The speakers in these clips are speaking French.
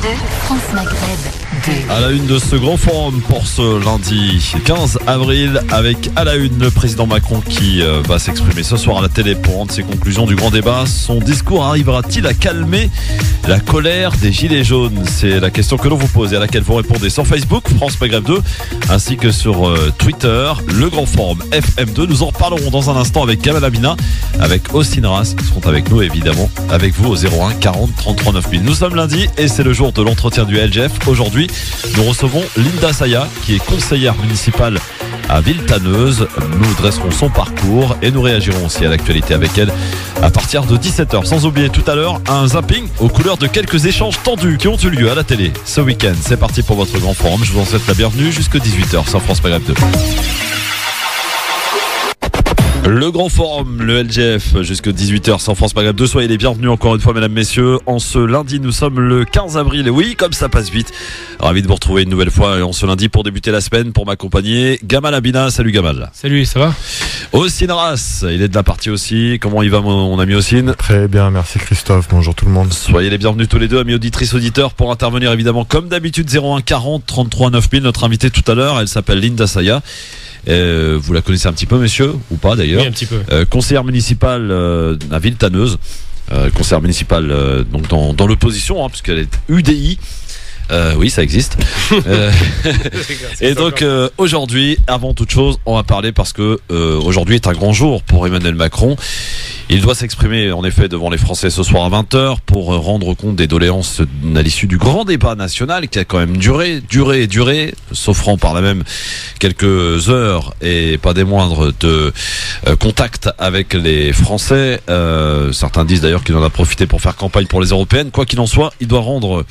France Maghreb 2. À la une de ce grand forum pour ce lundi 15 avril, avec à la une le président Macron qui va s'exprimer ce soir à la télé pour rendre ses conclusions du grand débat. Son discours arrivera-t-il à calmer la colère des gilets jaunes? C'est la question que l'on vous pose et à laquelle vous répondez sur Facebook, France Maghreb 2, ainsi que sur Twitter, le grand forum FM2. Nous en reparlerons dans un instant avec Gamal Abina, avec Austin Ras, qui seront avec nous évidemment, avec vous au 01 40 33 9000. Nous sommes lundi et c'est le jour de l'entretien du LGF. Aujourd'hui, nous recevons Linda Saya, qui est conseillère municipale à Villetaneuse. Nous dresserons son parcours et nous réagirons aussi à l'actualité avec elle à partir de 17h. Sans oublier tout à l'heure un zapping aux couleurs de quelques échanges tendus qui ont eu lieu à la télé ce week-end. C'est parti pour votre grand forum. Je vous en souhaite la bienvenue jusqu'à 18h sur France Maghreb 2. Le grand forum, le LGF, jusqu'à 18h sur France Maghreb 2. Soyez les bienvenus encore une fois, mesdames, messieurs. En ce lundi, nous sommes le 15 avril. Et oui, comme ça passe vite. Ravi de vous retrouver une nouvelle fois en ce lundi pour débuter la semaine, pour m'accompagner. Gamal Abina, salut Gamal. Salut, ça va? Austin Ras, il est de la partie aussi. Comment il va mon ami Austin? Très bien, merci Christophe. Bonjour tout le monde. Soyez les bienvenus tous les deux, amis auditrices, auditeurs, pour intervenir évidemment comme d'habitude 01 40 33 9000. Notre invitée tout à l'heure, elle s'appelle Linda Saya. Vous la connaissez un petit peu, messieurs, ou pas d'ailleurs? Oui, un petit peu. Conseillère municipale à Villetaneuse, conseillère municipale donc dans l'opposition, puisqu'elle est UDI. Oui, ça existe. Et donc aujourd'hui, avant toute chose, on va parler parce que aujourd'hui est un grand jour pour Emmanuel Macron. Il doit s'exprimer en effet devant les Français ce soir à 20h pour rendre compte des doléances à l'issue du grand débat national qui a quand même duré, s'offrant par là même quelques heures et pas des moindres de contact avec les Français. Certains disent d'ailleurs qu'il en a profité pour faire campagne pour les européennes. Quoi qu'il en soit, il doit rendre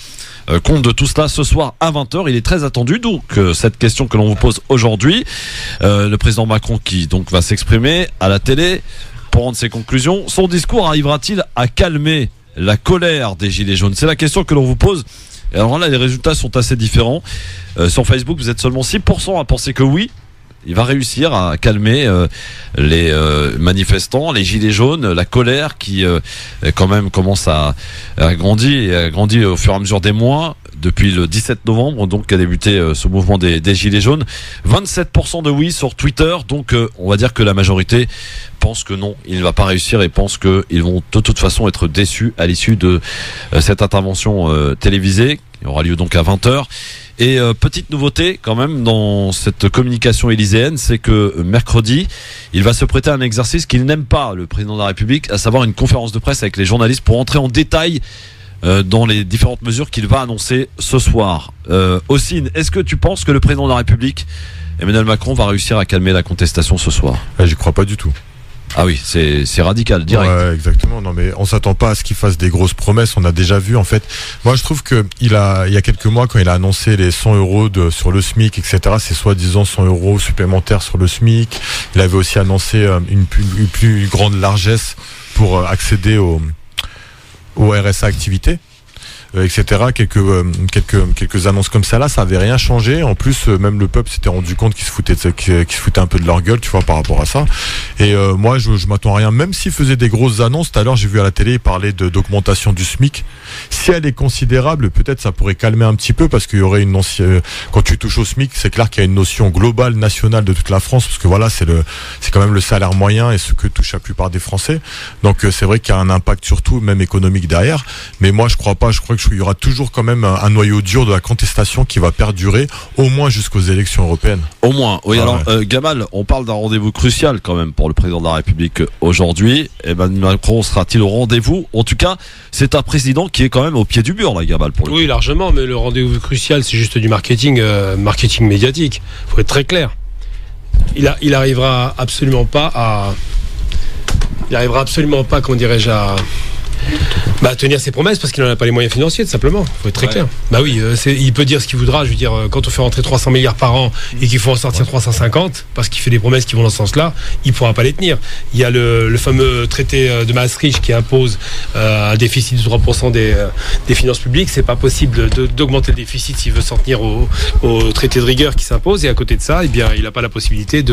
compte de tout cela ce soir à 20h. Il est très attendu, donc cette question que l'on vous pose aujourd'hui, le président Macron qui donc va s'exprimer à la télé pour rendre ses conclusions. Son discours arrivera-t-il à calmer la colère des gilets jaunes? C'est la question que l'on vous pose. Et alors là, les résultats sont assez différents. Sur Facebook, vous êtes seulement 6% à penser que oui, il va réussir à calmer les manifestants, les gilets jaunes, la colère qui quand même commence à grandir et a grandi au fur et à mesure des mois. Depuis le 17 novembre, donc, a débuté ce mouvement des Gilets jaunes. 27% de oui sur Twitter, donc on va dire que la majorité pense que non, il ne va pas réussir et pense qu'ils vont de toute façon être déçus à l'issue de cette intervention télévisée, qui aura lieu donc à 20h. Et petite nouveauté quand même dans cette communication élyséenne, c'est que mercredi, il va se prêter à un exercice qu'il n'aime pas, le président de la République, à savoir une conférence de presse avec les journalistes pour entrer en détail dans les différentes mesures qu'il va annoncer ce soir. Austin, est-ce que tu penses que le président de la République, Emmanuel Macron, va réussir à calmer la contestation ce soir? J'y crois pas du tout. Ah oui, c'est radical, direct. Ouais, exactement. Non, mais on s'attend pas à ce qu'il fasse des grosses promesses. On a déjà vu, en fait. Moi, je trouve que il y a quelques mois, quand il a annoncé les 100 euros sur le SMIC, etc., c'est soi-disant 100 euros supplémentaires sur le SMIC. Il avait aussi annoncé une plus grande largesse pour accéder au RSA activité, etc. Quelques annonces comme ça là, ça avait rien changé. En plus, même le peuple s'était rendu compte qu'ils se foutaient un peu de leur gueule, tu vois, par rapport à ça. Et moi, je m'attends à rien. Même s'ils faisaient des grosses annonces, tout à l'heure, j'ai vu à la télé parler d'augmentation du SMIC. Si elle est considérable, peut-être ça pourrait calmer un petit peu, parce qu'il y aurait une quand tu touches au SMIC, c'est clair qu'il y a une notion globale, nationale de toute la France, parce que voilà, c'est quand même le salaire moyen et ce que touche la plupart des Français. Donc c'est vrai qu'il y a un impact surtout, même économique derrière. Mais moi, je crois pas. Je crois qu'il y aura toujours quand même un noyau dur de la contestation qui va perdurer au moins jusqu'aux élections européennes. Au moins, oui. Alors Gamal, on parle d'un rendez-vous crucial quand même pour le président de la République aujourd'hui. Emmanuel Macron sera-t-il au rendez-vous? En tout cas, c'est un président qui est quand même au pied du mur là, Gamal, pour le Oui, largement, mais le rendez-vous crucial, c'est juste du marketing médiatique. Faut être très clair. Il arrivera absolument pas, comment dirais-je, à tenir ses promesses, parce qu'il n'en a pas les moyens financiers, tout simplement. Faut être très clair. Bah oui, il peut dire ce qu'il voudra. Je veux dire, quand on fait rentrer 300 milliards par an et qu'il faut en sortir 350, parce qu'il fait des promesses qui vont dans ce sens-là, il pourra pas les tenir. Il y a le fameux traité de Maastricht qui impose un déficit de 3% des finances publiques. C'est pas possible d'augmenter le déficit s'il veut s'en tenir au traité de rigueur qui s'impose. Et à côté de ça, eh bien, il n'a pas la possibilité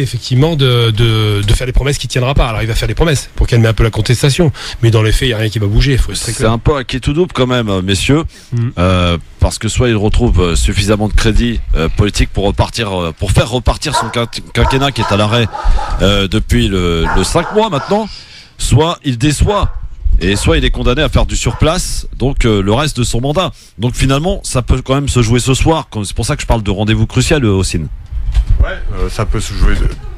effectivement de faire des promesses qu'il tiendra pas. Alors il va faire des promesses pour calmer un peu contestation. Mais dans les faits, il n'y a rien qui va bouger. Faut être très C'est clair. un peu à qui tout double quand même, messieurs, parce que soit il retrouve suffisamment de crédit politique pour faire repartir son quinquennat qui est à l'arrêt depuis le 5 mois maintenant, soit il déçoit. Et soit il est condamné à faire du surplace, donc le reste de son mandat. Donc finalement, ça peut quand même se jouer ce soir. C'est pour ça que je parle de rendez-vous crucial, Ossine. Ouais, ça peut se jouer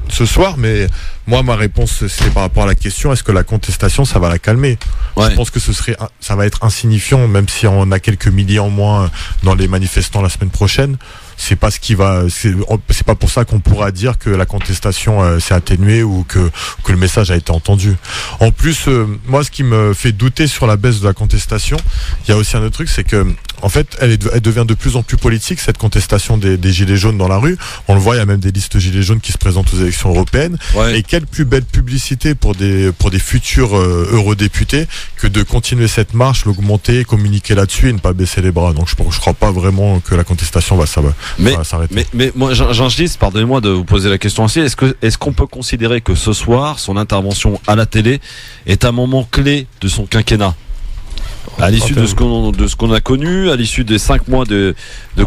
ce soir, mais moi, ma réponse, c'est par rapport à la question, est-ce que la contestation, ça va la calmer ? Ouais. Je pense que ça va être insignifiant, même si on a quelques milliers en moins dans les manifestants la semaine prochaine. C'est pas c'est pas pour ça qu'on pourra dire que la contestation s'est atténuée ou que le message a été entendu. En plus, moi, ce qui me fait douter sur la baisse de la contestation, il y a aussi un autre truc, c'est que en fait, elle devient de plus en plus politique, cette contestation des gilets jaunes dans la rue. On le voit, il y a même des listes gilets jaunes qui se présentent aux élections européennes. Ouais. Et quelle plus belle publicité pour des futurs eurodéputés que de continuer cette marche, l'augmenter, communiquer là-dessus et ne pas baisser les bras. Donc je crois pas vraiment que la contestation va s'arrêter. Mais moi, j'insiste, pardonnez-moi de vous poser la question aussi. Est-ce qu'on peut considérer que ce soir, son intervention à la télé est un moment clé de son quinquennat ? À l'issue de ce qu'on a connu, à l'issue des 5 mois de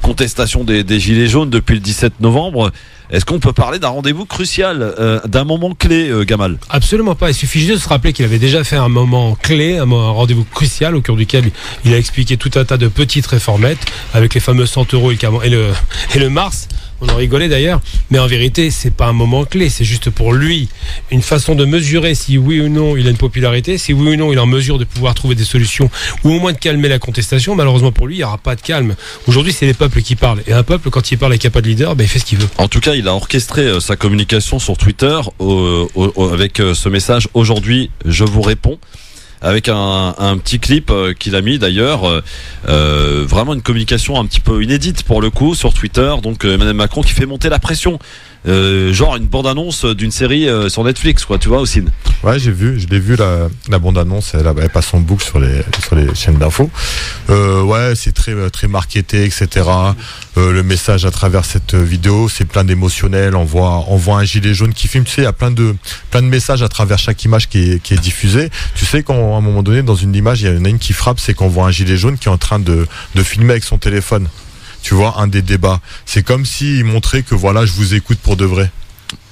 contestation des Gilets jaunes depuis le 17 novembre, est-ce qu'on peut parler d'un rendez-vous crucial, d'un moment clé, Gamal ? Absolument pas. Il suffit juste de se rappeler qu'il avait déjà fait un moment clé, un rendez-vous crucial au cours duquel il a expliqué tout un tas de petites réformettes avec les fameux 100 € et le mars. On en rigolait d'ailleurs, mais en vérité, c'est pas un moment clé, c'est juste pour lui une façon de mesurer si oui ou non il a une popularité, si oui ou non il est en mesure de pouvoir trouver des solutions ou au moins de calmer la contestation. Malheureusement pour lui, il n'y aura pas de calme. Aujourd'hui, c'est les peuples qui parlent. Et un peuple, quand il parle et qu'il n'y a pas de leader, il fait ce qu'il veut. En tout cas, il a orchestré sa communication sur Twitter avec ce message « Aujourd'hui, je vous réponds ». Avec un petit clip qu'il a mis d'ailleurs, vraiment une communication un petit peu inédite pour le coup sur Twitter. Donc Emmanuel Macron qui fait monter la pression, genre une bande-annonce d'une série sur Netflix, quoi, tu vois, aussi. Ouais, je l'ai vu la bande-annonce, elle passe en boucle sur les chaînes d'infos. Ouais, c'est très marketé, etc. Le message à travers cette vidéo, c'est plein d'émotionnel. On voit un gilet jaune qui filme. Tu sais, il y a plein de messages à travers chaque image qui est diffusée. Tu sais, quand à un moment donné, dans une image, il y en a une qui frappe, c'est qu'on voit un gilet jaune qui est en train de filmer avec son téléphone. Tu vois, un des débats. C'est comme s'il montrait que voilà, je vous écoute pour de vrai.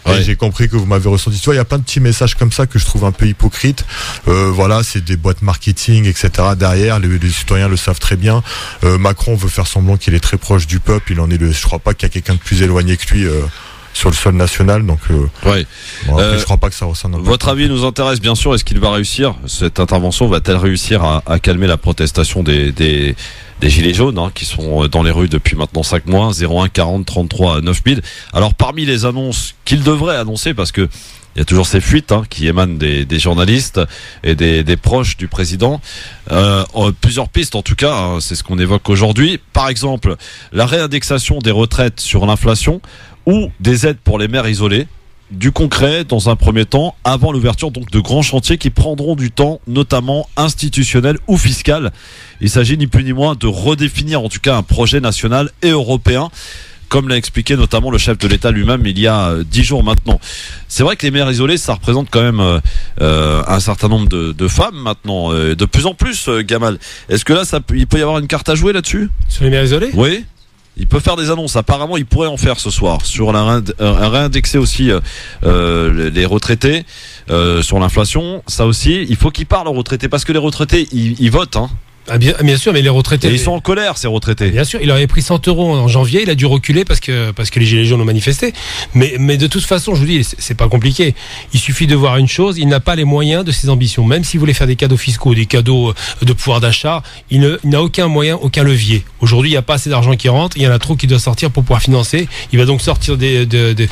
Ouais. Et j'ai compris que vous m'avez ressenti. Tu vois, il y a plein de petits messages comme ça que je trouve un peu hypocrites. Voilà, c'est des boîtes marketing, etc. derrière. Les citoyens le savent très bien. Macron veut faire semblant qu'il est très proche du peuple. Je crois pas qu'il y a quelqu'un de plus éloigné que lui sur le sol national. Donc, ouais. Bon, je crois pas que ça ressemble. Votre avis nous intéresse bien sûr. Est-ce qu'il va réussir ? Cette intervention va-t-elle réussir à calmer la protestation des Gilets jaunes qui sont dans les rues depuis maintenant 5 mois, 01 40 33 9000. Alors parmi les annonces qu'il devrait annoncer, parce que il y a toujours ces fuites qui émanent des journalistes et des proches du président, plusieurs pistes en tout cas, c'est ce qu'on évoque aujourd'hui. Par exemple, la réindexation des retraites sur l'inflation ou des aides pour les mères isolées. Du concret dans un premier temps, avant l'ouverture donc de grands chantiers qui prendront du temps, notamment institutionnel ou fiscal. Il s'agit ni plus ni moins de redéfinir en tout cas un projet national et européen, comme l'a expliqué notamment le chef de l'État lui-même il y a 10 jours maintenant. C'est vrai que les mères isolées, ça représente quand même un certain nombre de femmes maintenant, de plus en plus, Gamal. Est-ce que là, il peut y avoir une carte à jouer là-dessus ? Sur les mères isolées ? Oui. Il peut faire des annonces. Apparemment, il pourrait en faire ce soir sur réindexer aussi les retraités sur l'inflation. Ça aussi, il faut qu'il parle aux retraités parce que les retraités, ils votent. Ah bien sûr, mais les retraités. Et ils sont en colère, ces retraités. Bien sûr, il avait pris 100 € en janvier, il a dû reculer parce que les Gilets jaunes ont manifesté. Mais de toute façon, je vous dis, c'est pas compliqué. Il suffit de voir une chose, il n'a pas les moyens de ses ambitions. Même s'il voulait faire des cadeaux fiscaux, des cadeaux de pouvoir d'achat, il n'a aucun moyen, aucun levier. Aujourd'hui, il n'y a pas assez d'argent qui rentre, il y en a trop qui doit sortir pour pouvoir financer. Il va donc sortir des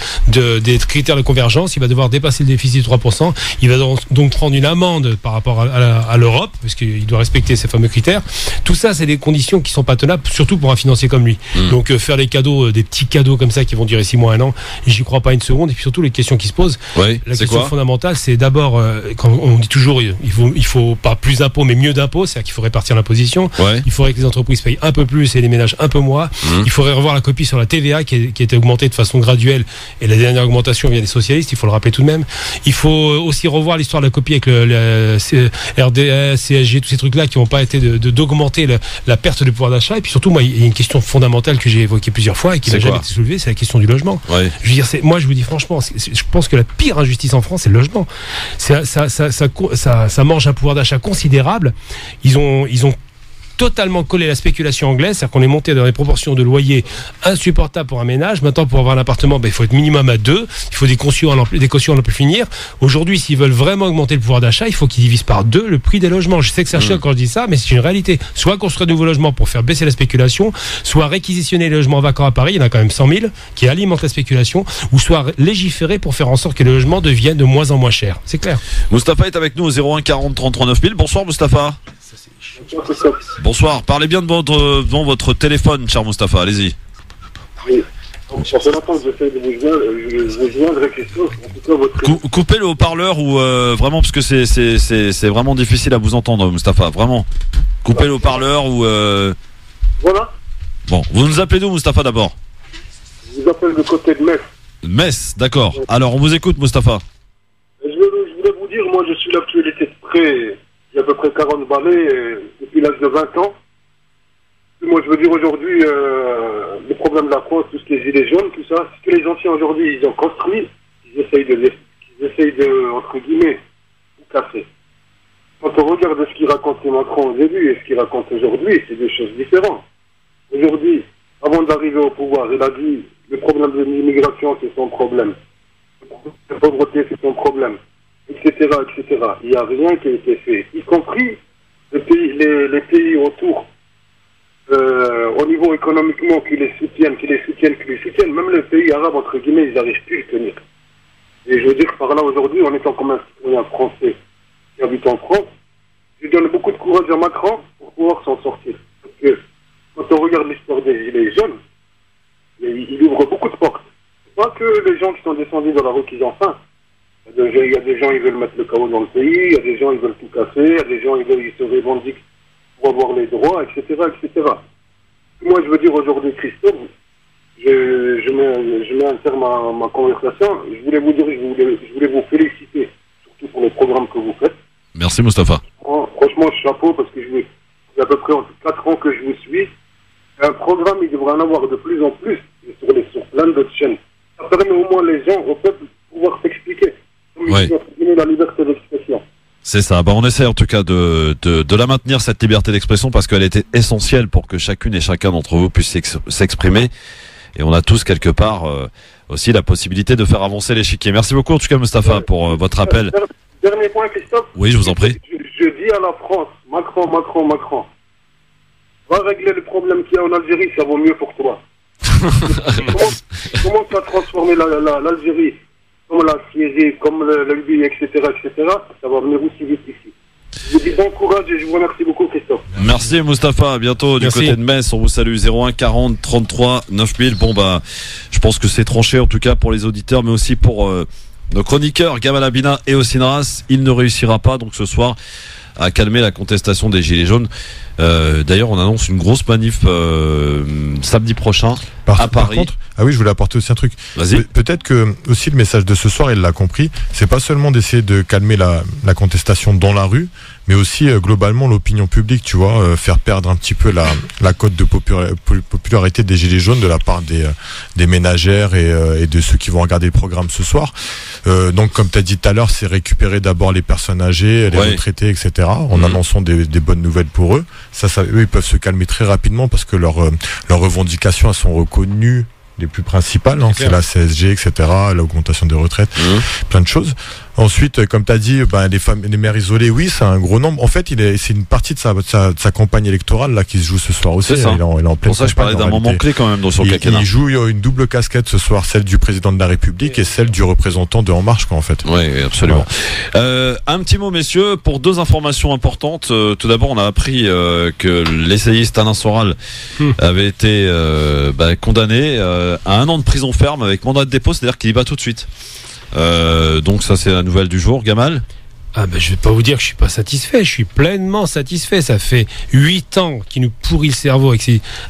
critères de convergence, il va devoir dépasser le déficit de 3%. Il va donc prendre une amende par rapport à l'Europe, parce qu'il doit respecter ces fameux critères critères. Tout ça, c'est des conditions qui sont pas tenables, surtout pour un financier comme lui. Donc faire des cadeaux, des petits cadeaux comme ça qui vont durer 6 mois, 1 an, j'y crois pas une seconde. Et puis surtout les questions qui se posent. Oui, La c'est question quoi fondamentale, c'est d'abord quand on dit toujours il faut pas plus d'impôts mais mieux d'impôts, c'est-à-dire qu'il faut répartir l'imposition. Ouais. Il faudrait que les entreprises payent un peu plus et les ménages un peu moins. Il faudrait revoir la copie sur la TVA qui a été augmentée de façon graduelle, et la dernière augmentation vient des socialistes, il faut le rappeler tout de même. Il faut aussi revoir l'histoire de la copie avec le RDS, CSG, tous ces trucs-là qui n'ont pas été d'augmenter la perte de pouvoir d'achat. Et puis surtout, moi, il y a une question fondamentale que j'ai évoquée plusieurs fois et qui n'a jamais été soulevée, c'est la question du logement. Ouais. Je veux dire, moi, je vous dis franchement, je pense que la pire injustice en France, c'est le logement. Ça mange un pouvoir d'achat considérable. Ils ont totalement collé la spéculation anglaise, c'est-à-dire qu'on est monté dans des proportions de loyer insupportables pour un ménage. Maintenant, pour avoir un appartement, il faut être minimum à 2, il faut des cautions à n'en plus finir. Aujourd'hui, s'ils veulent vraiment augmenter le pouvoir d'achat, il faut qu'ils divisent par 2 le prix des logements. Je sais que c'est cher quand je dis ça, mais c'est une réalité. Soit construire de nouveaux logements pour faire baisser la spéculation, soit réquisitionner les logements vacants à Paris, il y en a quand même 100 000 qui alimentent la spéculation, ou soit légiférer pour faire en sorte que les logements deviennent de moins en moins chers. C'est clair. Moustapha est avec nous au 01 40 33 9000. Bonsoir Moustapha. Bonsoir, parlez bien devant votre téléphone, cher Moustapha, allez-y. Oui, ça fait longtemps que j'essaie de vous joindre, Christophe. En tout cas, votre... Coupez le haut-parleur ou vraiment, parce que c'est vraiment difficile à vous entendre, Moustapha, vraiment. Coupez le haut-parleur ou... Voilà. Bon, vous nous appelez d'où, Moustapha, d'abord? Je vous appelle de côté de Metz. Metz, d'accord. Alors, on vous écoute, Moustapha. Je voulais vous dire, moi, je suis l'actualité de près... J'ai à peu près 40 balais depuis l'âge de 20 ans. Et moi, je veux dire aujourd'hui, le problème de la France, tout ce qui est gilets jaunes, tout ça, ce que les anciens aujourd'hui, ils ont construit, ils essayent de entre guillemets, tout casser. Quand on regarde ce qu'il racontait Macron au début et ce qu'il raconte aujourd'hui, c'est des choses différentes. Aujourd'hui, avant d'arriver au pouvoir, il a dit, le problème de l'immigration, c'est son problème. La pauvreté, c'est son problème. Etc. Il n'y a rien qui a été fait, y compris les pays autour, au niveau économiquement, qui les soutiennent, même les pays arabes, entre guillemets, ils n'arrivent plus à tenir. Et je veux dire, par là, aujourd'hui, en étant comme un citoyen français qui habite en France, je donne beaucoup de courage à Macron pour pouvoir s'en sortir. Parce que, quand on regarde l'histoire des gilets jaunes, il ouvre beaucoup de portes. C'est pas que les gens qui sont descendus dans la rue qui ont faim. Il y a des gens qui veulent mettre le chaos dans le pays, il y a des gens qui veulent tout casser, il y a des gens qui se revendiquent pour avoir les droits, etc. Moi, je veux dire aujourd'hui, Christophe, je mets un terme à ma conversation. Je voulais vous dire, je voulais vous féliciter, surtout pour le programme que vous faites. Merci, Moustapha. Franchement, chapeau, parce que il y a à peu près 4 ans que je vous suis. Un programme, il devrait en avoir de plus en plus sur plein d'autres chaînes. Ça permet au moins les gens, au peuple, de pouvoir s'expliquer. Ouais. La liberté d'expression. C'est ça. On essaie en tout cas de la maintenir, cette liberté d'expression, parce qu'elle était essentielle pour que chacune et chacun d'entre vous puisse s'exprimer. Et on a tous quelque part aussi la possibilité de faire avancer l'échiquier. Merci beaucoup en tout cas, Moustapha, pour votre appel. Dernier point, Christophe. Oui, je vous en prie. Je dis à la France, Macron, va régler le problème qu'il y a en Algérie, ça vaut mieux pour toi. Comment tu as transformé l'Algérie, comme la Syrie, comme le Libye, etc., ça va venir aussi vite ici. Je vous dis bon courage et je vous remercie beaucoup, Christophe. Merci, Moustapha. À bientôt du côté de Metz. On vous salue. 01 40 33 9000. Bon, je pense que c'est tranché, en tout cas, pour les auditeurs, mais aussi pour nos chroniqueurs, Gamal Abina et Osinras. Il ne réussira pas, donc, ce soir, à calmer la contestation des Gilets jaunes. D'ailleurs, on annonce une grosse manif samedi prochain à Paris. Par contre, oui, je voulais apporter aussi un truc. Vas-y. Peut-être que aussi le message de ce soir, il l'a compris. C'est pas seulement d'essayer de calmer la contestation dans la rue, mais aussi globalement l'opinion publique. Tu vois, faire perdre un petit peu la cote de popularité des Gilets jaunes de la part des ménagères et de ceux qui vont regarder le programme ce soir. Donc, comme tu as dit tout à l'heure, c'est récupérer d'abord les personnes âgées, les retraités, etc. En annonçant des bonnes nouvelles pour eux. Ça, eux, ils peuvent se calmer très rapidement parce que leurs revendications, elles sont reconnues les plus principales, hein, c'est clair. la CSG, etc., l'augmentation des retraites, plein de choses. Ensuite, comme tu as dit, les maires isolés, oui, c'est un gros nombre. En fait, c'est une partie de sa campagne électorale là qui se joue ce soir aussi. C'est ça. Il est en pleine Pour ça, je parlais campagne, d'un en moment réalité. clé quand même dans son quinquennat. Il joue une double casquette ce soir, celle du président de la République et celle du représentant de En Marche, quoi, en fait. Oui, absolument. Un petit mot, messieurs, pour deux informations importantes. Tout d'abord, on a appris que l'essayiste Alain Soral avait été condamné à 1 an de prison ferme avec mandat de dépôt, c'est-à-dire qu'il y va tout de suite. Donc ça, c'est la nouvelle du jour. Gamal ? Je vais pas vous dire que je suis pas satisfait, je suis pleinement satisfait. Ça fait 8 ans qu'il nous pourrit le cerveau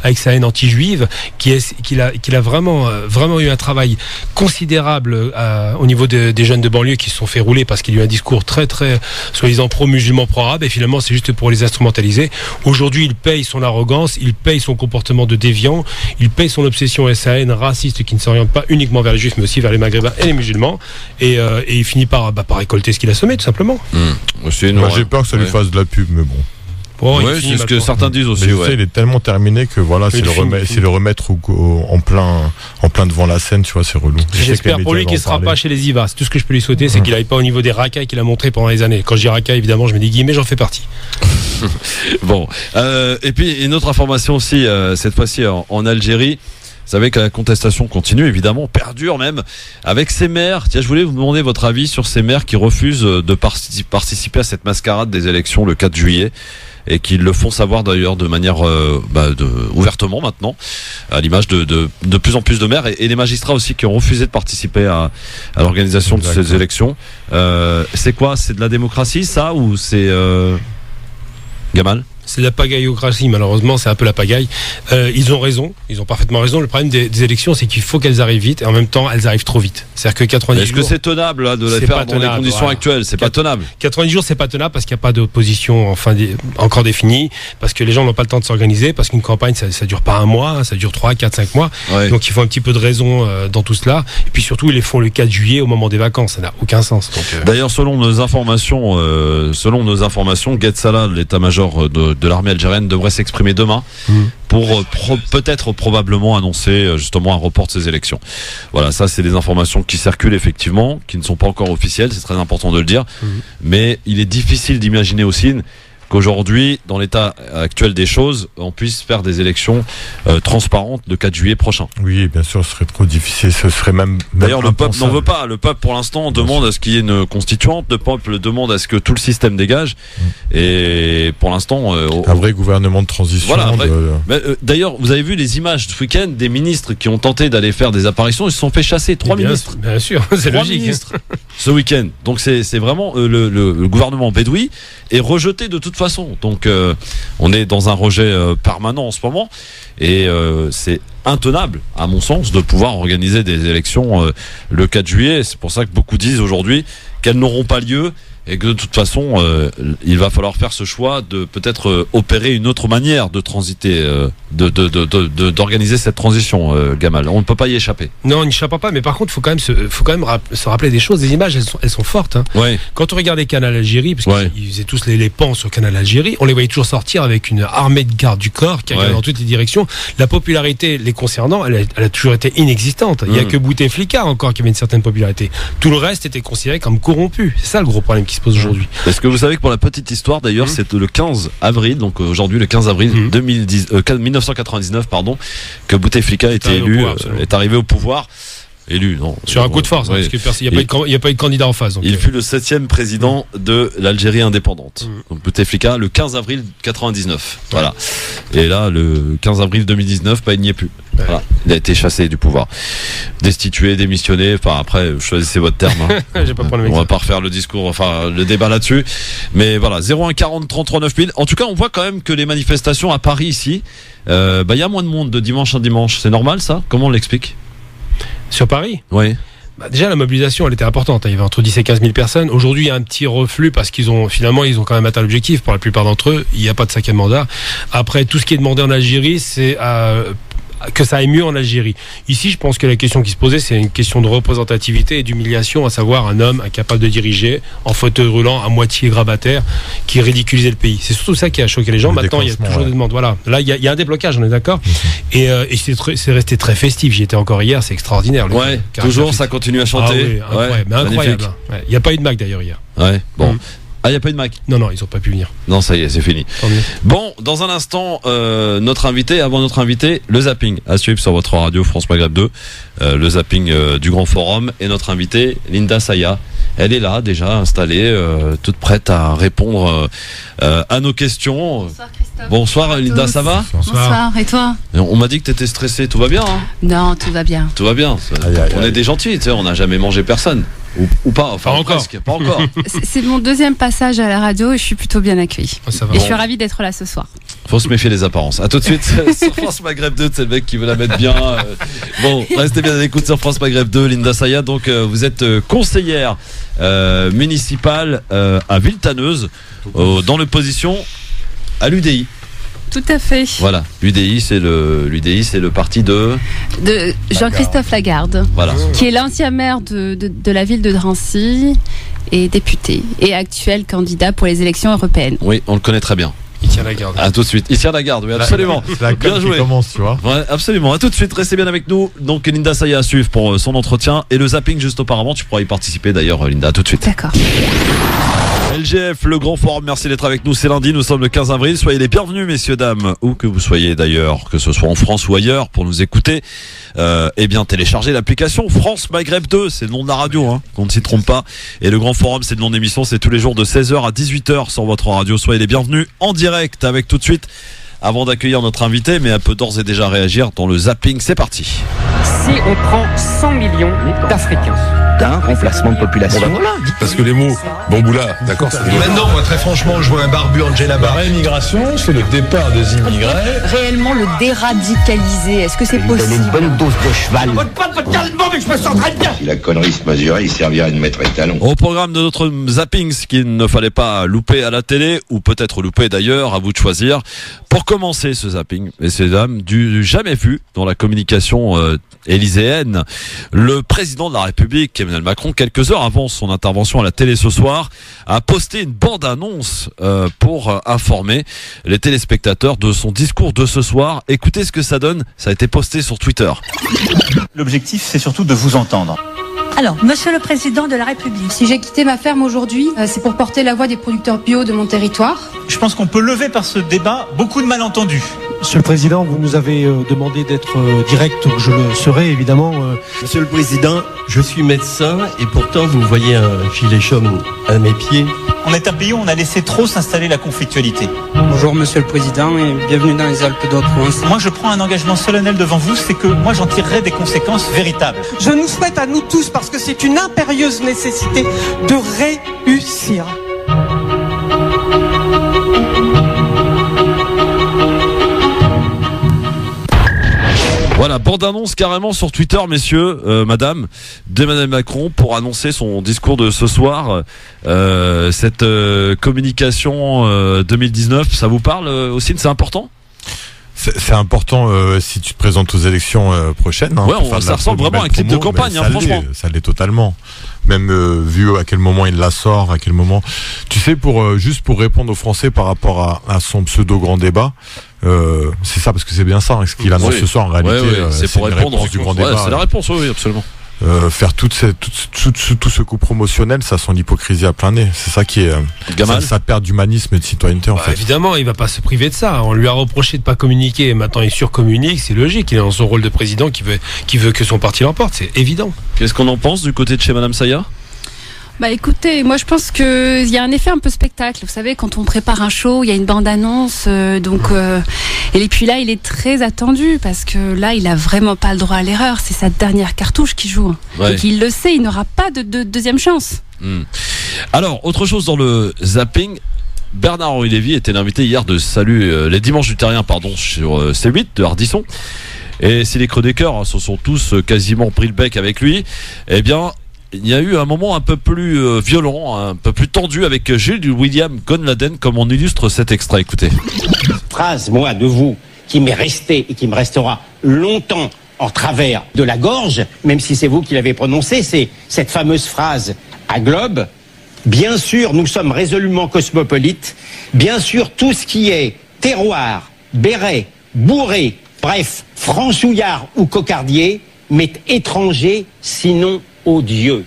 avec sa haine anti-juive, qu'il a vraiment eu un travail considérable au niveau des jeunes de banlieue qui se sont fait rouler parce qu'il y a eu un discours très très soi-disant pro-musulman, pro-arabe, et finalement c'est juste pour les instrumentaliser. Aujourd'hui, il paye son arrogance, il paye son comportement de déviant, il paye son obsession et sa haine raciste qui ne s'oriente pas uniquement vers les juifs mais aussi vers les maghrébins et les musulmans, et il finit par récolter ce qu'il a semé, tout simplement. J'ai peur que ça lui fasse de la pub, mais bon. Ouais, c'est ce que certains disent aussi. Mais je sais, il est tellement terminé que voilà, c'est le remettre en plein devant la scène, tu vois, c'est relou. J'espère pour lui qu'il ne sera pas chez les IVA. C'est tout ce que je peux lui souhaiter, c'est qu'il n'aille pas au niveau des racailles qu'il a montré pendant les années. Quand je dis racailles, évidemment, je mets des guillemets, j'en fais partie. Bon, et puis une autre information aussi, cette fois-ci en Algérie. Vous savez que la contestation continue, évidemment, perdure même, avec ces maires. Tiens, je voulais vous demander votre avis sur ces maires qui refusent de participer à cette mascarade des élections le 4 juillet et qui le font savoir d'ailleurs de manière ouvertement maintenant, à l'image de plus en plus de maires et les magistrats aussi qui ont refusé de participer à l'organisation de ces élections. C'est quoi ? C'est de la démocratie, ça, ou c'est... Gamal ? C'est de la pagaillocratie, malheureusement, c'est un peu la pagaille. Ils ont raison, ils ont parfaitement raison. Le problème des élections, c'est qu'il faut qu'elles arrivent vite, et en même temps, elles arrivent trop vite. C'est-à-dire que 90 Est-ce jours... que c'est tenable là, de les faire dans les conditions actuelles ? C'est pas tenable. 90 jours, c'est pas tenable parce qu'il n'y a pas d'opposition encore définie, parce que les gens n'ont pas le temps de s'organiser, parce qu'une campagne, ça dure pas 1 mois, ça dure 3, 4, 5 mois. Ouais. Donc il faut un petit peu de raison dans tout cela. Et puis surtout, ils les font le 4 juillet au moment des vacances. Ça n'a aucun sens. D'ailleurs, selon nos informations, Gued Salah, l'état-major de l'armée algérienne, devrait s'exprimer demain pour peut-être probablement annoncer justement un report de ces élections. Voilà, ça c'est des informations qui circulent effectivement, qui ne sont pas encore officielles, c'est très important de le dire, mais il est difficile d'imaginer aussi qu'aujourd'hui, dans l'état actuel des choses, on puisse faire des élections transparentes le 4 juillet prochain. Oui, bien sûr, ce serait trop difficile, ce serait même D'ailleurs, le peuple n'en veut pas. Le peuple, pour l'instant, demande à ce qu'il y ait une constituante. Le peuple demande à ce que tout le système dégage. Et pour l'instant... un vrai gouvernement de transition. Voilà, d'ailleurs, vous avez vu les images ce week-end des ministres qui ont tenté d'aller faire des apparitions. Ils se sont fait chasser. 3 ministres. Bien sûr, c'est 3 logique. ministres ce week-end. Donc c'est vraiment le gouvernement bédoui est rejeté de toute façon. Donc on est dans un rejet permanent en ce moment. Et c'est intenable, à mon sens, de pouvoir organiser des élections le 4 juillet. C'est pour ça que beaucoup disent aujourd'hui qu'elles n'auront pas lieu et que de toute façon, il va falloir faire ce choix de peut-être opérer une autre manière de transiter, d'organiser cette transition, Gamal. On ne peut pas y échapper. Non, on n'y échappe pas, mais par contre, il faut quand même se rappeler des choses. Les images, elles sont fortes. Hein. Ouais. Quand on regardait Canal Algérie, parce qu'ils faisaient tous les pans sur Canal Algérie, on les voyait toujours sortir avec une armée de gardes du corps qui regardait dans toutes les directions. La popularité les concernant, elle a toujours été inexistante. Il n'y a que Bouteflika encore qui avait une certaine popularité. Tout le reste était considéré comme corrompu. C'est ça le gros problème qui se pose aujourd'hui. Est-ce que vous savez que pour la petite histoire, d'ailleurs, c'est le 15 avril, donc aujourd'hui le 15 avril 1999, que Bouteflika est arrivé au pouvoir. Élu, non. Sur un coup de force, parce qu'il n'y a pas eu de candidat en face. Donc il fut le 7e président de l'Algérie indépendante. Donc Bouteflika, le 15 avril 99. Voilà. Et là, le 15 avril 2019, il n'y est plus. Voilà. Il a été chassé du pouvoir. Destitué, démissionné, enfin après, choisissez votre terme. Hein. J'ai pas de problème avec on va pas refaire le discours, le débat là-dessus. Mais voilà, 01 40 33 9000. En tout cas, on voit quand même que les manifestations à Paris ici, y a moins de monde de dimanche à dimanche. C'est normal ça ? Comment on l'explique ? Sur Paris ? Oui. Déjà, la mobilisation, elle était importante. Il y avait entre 10 et 15 000 personnes. Aujourd'hui, il y a un petit reflux parce qu'ils ont quand même atteint l'objectif. Pour la plupart d'entre eux, il n'y a pas de 5e mandat. Après, tout ce qui est demandé en Algérie, c'est que ça aille mieux en Algérie. Ici, je pense que la question qui se posait, c'est une question de représentativité et d'humiliation, à savoir un homme incapable de diriger, en fauteuil roulant, à moitié grabataire, qui ridiculisait le pays. C'est surtout ça qui a choqué les gens. Maintenant, il y a toujours des demandes. Voilà. Là, il y a un déblocage, on est d'accord. Et c'est resté très festif. J'y étais encore hier, c'est extraordinaire. Ouais, toujours, ça continue à chanter. Ah ouais, incroyable. Il n'y a pas eu de Mac d'ailleurs hier. Ouais, bon. Ah, il n'y a pas eu de Mac? Non, ils n'ont pas pu venir. Non, ça y est, c'est fini. Bon, dans un instant, avant notre invité, le zapping à suivre sur votre radio France Maghreb 2, le zapping du Grand Forum, et notre invitée, Linda Saya. Elle est là, déjà installée, toute prête à répondre à nos questions. Bonsoir Christophe. Bonsoir Linda, ça va? Bonsoir, et toi? On m'a dit que tu étais stressée, tout va bien hein? Non, tout va bien. Tout va bien. On est des gentils, tu sais, on n'a jamais mangé personne. Ou pas, enfin pas encore. Presque, pas encore. C'est mon deuxième passage à la radio et je suis plutôt bien accueillie. Ça va. Et je suis ravie d'être là ce soir. Faut se méfier des apparences. À tout de suite sur France Maghreb 2, c'est le mec qui veut la mettre bien. Bon, restez bien à l'écoute sur France Maghreb 2, Linda Saya. Donc vous êtes conseillère municipale à Villetaneuse, dans l'opposition à l'UDI. Tout à fait. Voilà, l'UDI c'est le parti de Jean-Christophe Lagarde, voilà, qui est l'ancien maire de la ville de Drancy et député et actuel candidat pour les élections européennes. Oui, on le connaît très bien. Il tient la garde. À tout de suite. Il tient la garde, oui, absolument. C'est la bien joué. Qui commence, tu vois. Ouais, absolument. À tout de suite. Restez bien avec nous. Donc Linda Saya à suivre pour son entretien et le zapping juste auparavant. Tu pourras y participer d'ailleurs, Linda. À tout de suite. D'accord. LGF, le Grand Forum, merci d'être avec nous, c'est lundi, nous sommes le 15 avril, soyez les bienvenus messieurs, dames, où que vous soyez d'ailleurs, que ce soit en France ou ailleurs, pour nous écouter, eh bien téléchargez l'application France Maghreb 2, c'est le nom de la radio, hein, qu'on ne s'y trompe pas, et le Grand Forum c'est le nom de l'émission, c'est tous les jours de 16h à 18h sur votre radio, soyez les bienvenus en direct avec tout de suite, avant d'accueillir notre invité, mais elle peut d'ores et déjà réagir dans le zapping, c'est parti. Si on prend 100 millions d'Africains d'un remplacement de population. Bon, voilà. Parce que les mots Bamboula, d'accord, c'est maintenant, moi, très franchement, je vois un barbu en djellaba. La réimmigration, c'est le départ des immigrés. Réellement le déradicaliser, est-ce que c'est possible? Une bonne dose de cheval. Si la connerie se mesurait, il servirait de maître étalon. Au programme de notre zapping, ce qu'il ne fallait pas louper à la télé, ou peut-être louper d'ailleurs, à vous de choisir. Pour commencer ce zapping, messieurs et dames, du jamais vu dans la communication élyséenne, le président de la République, Emmanuel Macron, quelques heures avant son intervention à la télé ce soir, a posté une bande-annonce pour informer les téléspectateurs de son discours de ce soir. Écoutez ce que ça donne, ça a été posté sur Twitter. L'objectif, c'est surtout de vous entendre. Alors, Monsieur le Président de la République, si j'ai quitté ma ferme aujourd'hui, c'est pour porter la voix des producteurs bio de mon territoire. Je pense qu'on peut lever par ce débat beaucoup de malentendus. Monsieur le Président, vous nous avez demandé d'être direct, donc je le serai évidemment. Monsieur le Président, je suis médecin et pourtant vous voyez un gilet jaune à mes pieds. On est un pays où on a laissé trop s'installer la conflictualité. Bonjour Monsieur le Président et bienvenue dans les Alpes d'Haute-Provence. Moi je prends un engagement solennel devant vous, c'est que moi j'en tirerai des conséquences véritables. Je nous souhaite à nous tous, parce que c'est une impérieuse nécessité, de réussir. Voilà, bande-annonce carrément sur Twitter, messieurs, madame, d'Emmanuel Macron pour annoncer son discours de ce soir. Cette communication 2019, ça vous parle aussi? C'est important? C'est important si tu te présentes aux élections prochaines. Hein, ouais, ça ressemble vraiment à un clip de campagne, hein, franchement. Ça l'est totalement. Même vu à quel moment il la sort, à quel moment. Tu sais, juste pour répondre aux Français par rapport à son pseudo grand débat. C'est ça, parce que c'est bien ça, hein, ce qu'il annonce ce soir en réalité. C'est pour répondre du grand débat. C'est la réponse, oui, absolument. Faire tout ce coup promotionnel, ça sent l'hypocrisie à plein nez. C'est ça qui est ça perd d'humanisme et de citoyenneté en fait. Évidemment, il va pas se priver de ça. On lui a reproché de pas communiquer. Maintenant, il surcommunique. C'est logique. Il est dans son rôle de président qui veut que son parti l'emporte. C'est évident. Qu'est-ce qu'on en pense du côté de chez Madame Saya? Bah écoutez, moi je pense qu'il y a un effet un peu spectacle. Vous savez, quand on prépare un show, il y a une bande-annonce, et puis là, il est très attendu parce que là, il a vraiment pas le droit à l'erreur. C'est sa dernière cartouche qu'il joue, et qu'il le sait, il n'aura pas de deuxième chance. Alors, autre chose dans le zapping. Bernard-Henri Lévy était l'invité hier de Salut les Dimanches du Terrien, sur C8 de Ardisson. Et si les chroniqueurs se sont tous quasiment pris le bec avec lui, eh bien, il y a eu un moment un peu plus violent, un peu plus tendu avec Gilles William Gonladen, comme on illustre cet extrait. Écoutez. Phrase, moi, de vous, qui m'est restée et qui me restera longtemps en travers de la gorge, même si c'est vous qui l'avez prononcé, c'est cette fameuse phrase à Globe. Bien sûr, nous sommes résolument cosmopolites. Bien sûr, tout ce qui est terroir, béret, bourré, bref, franchouillard ou cocardier, m'est étranger, sinon odieux.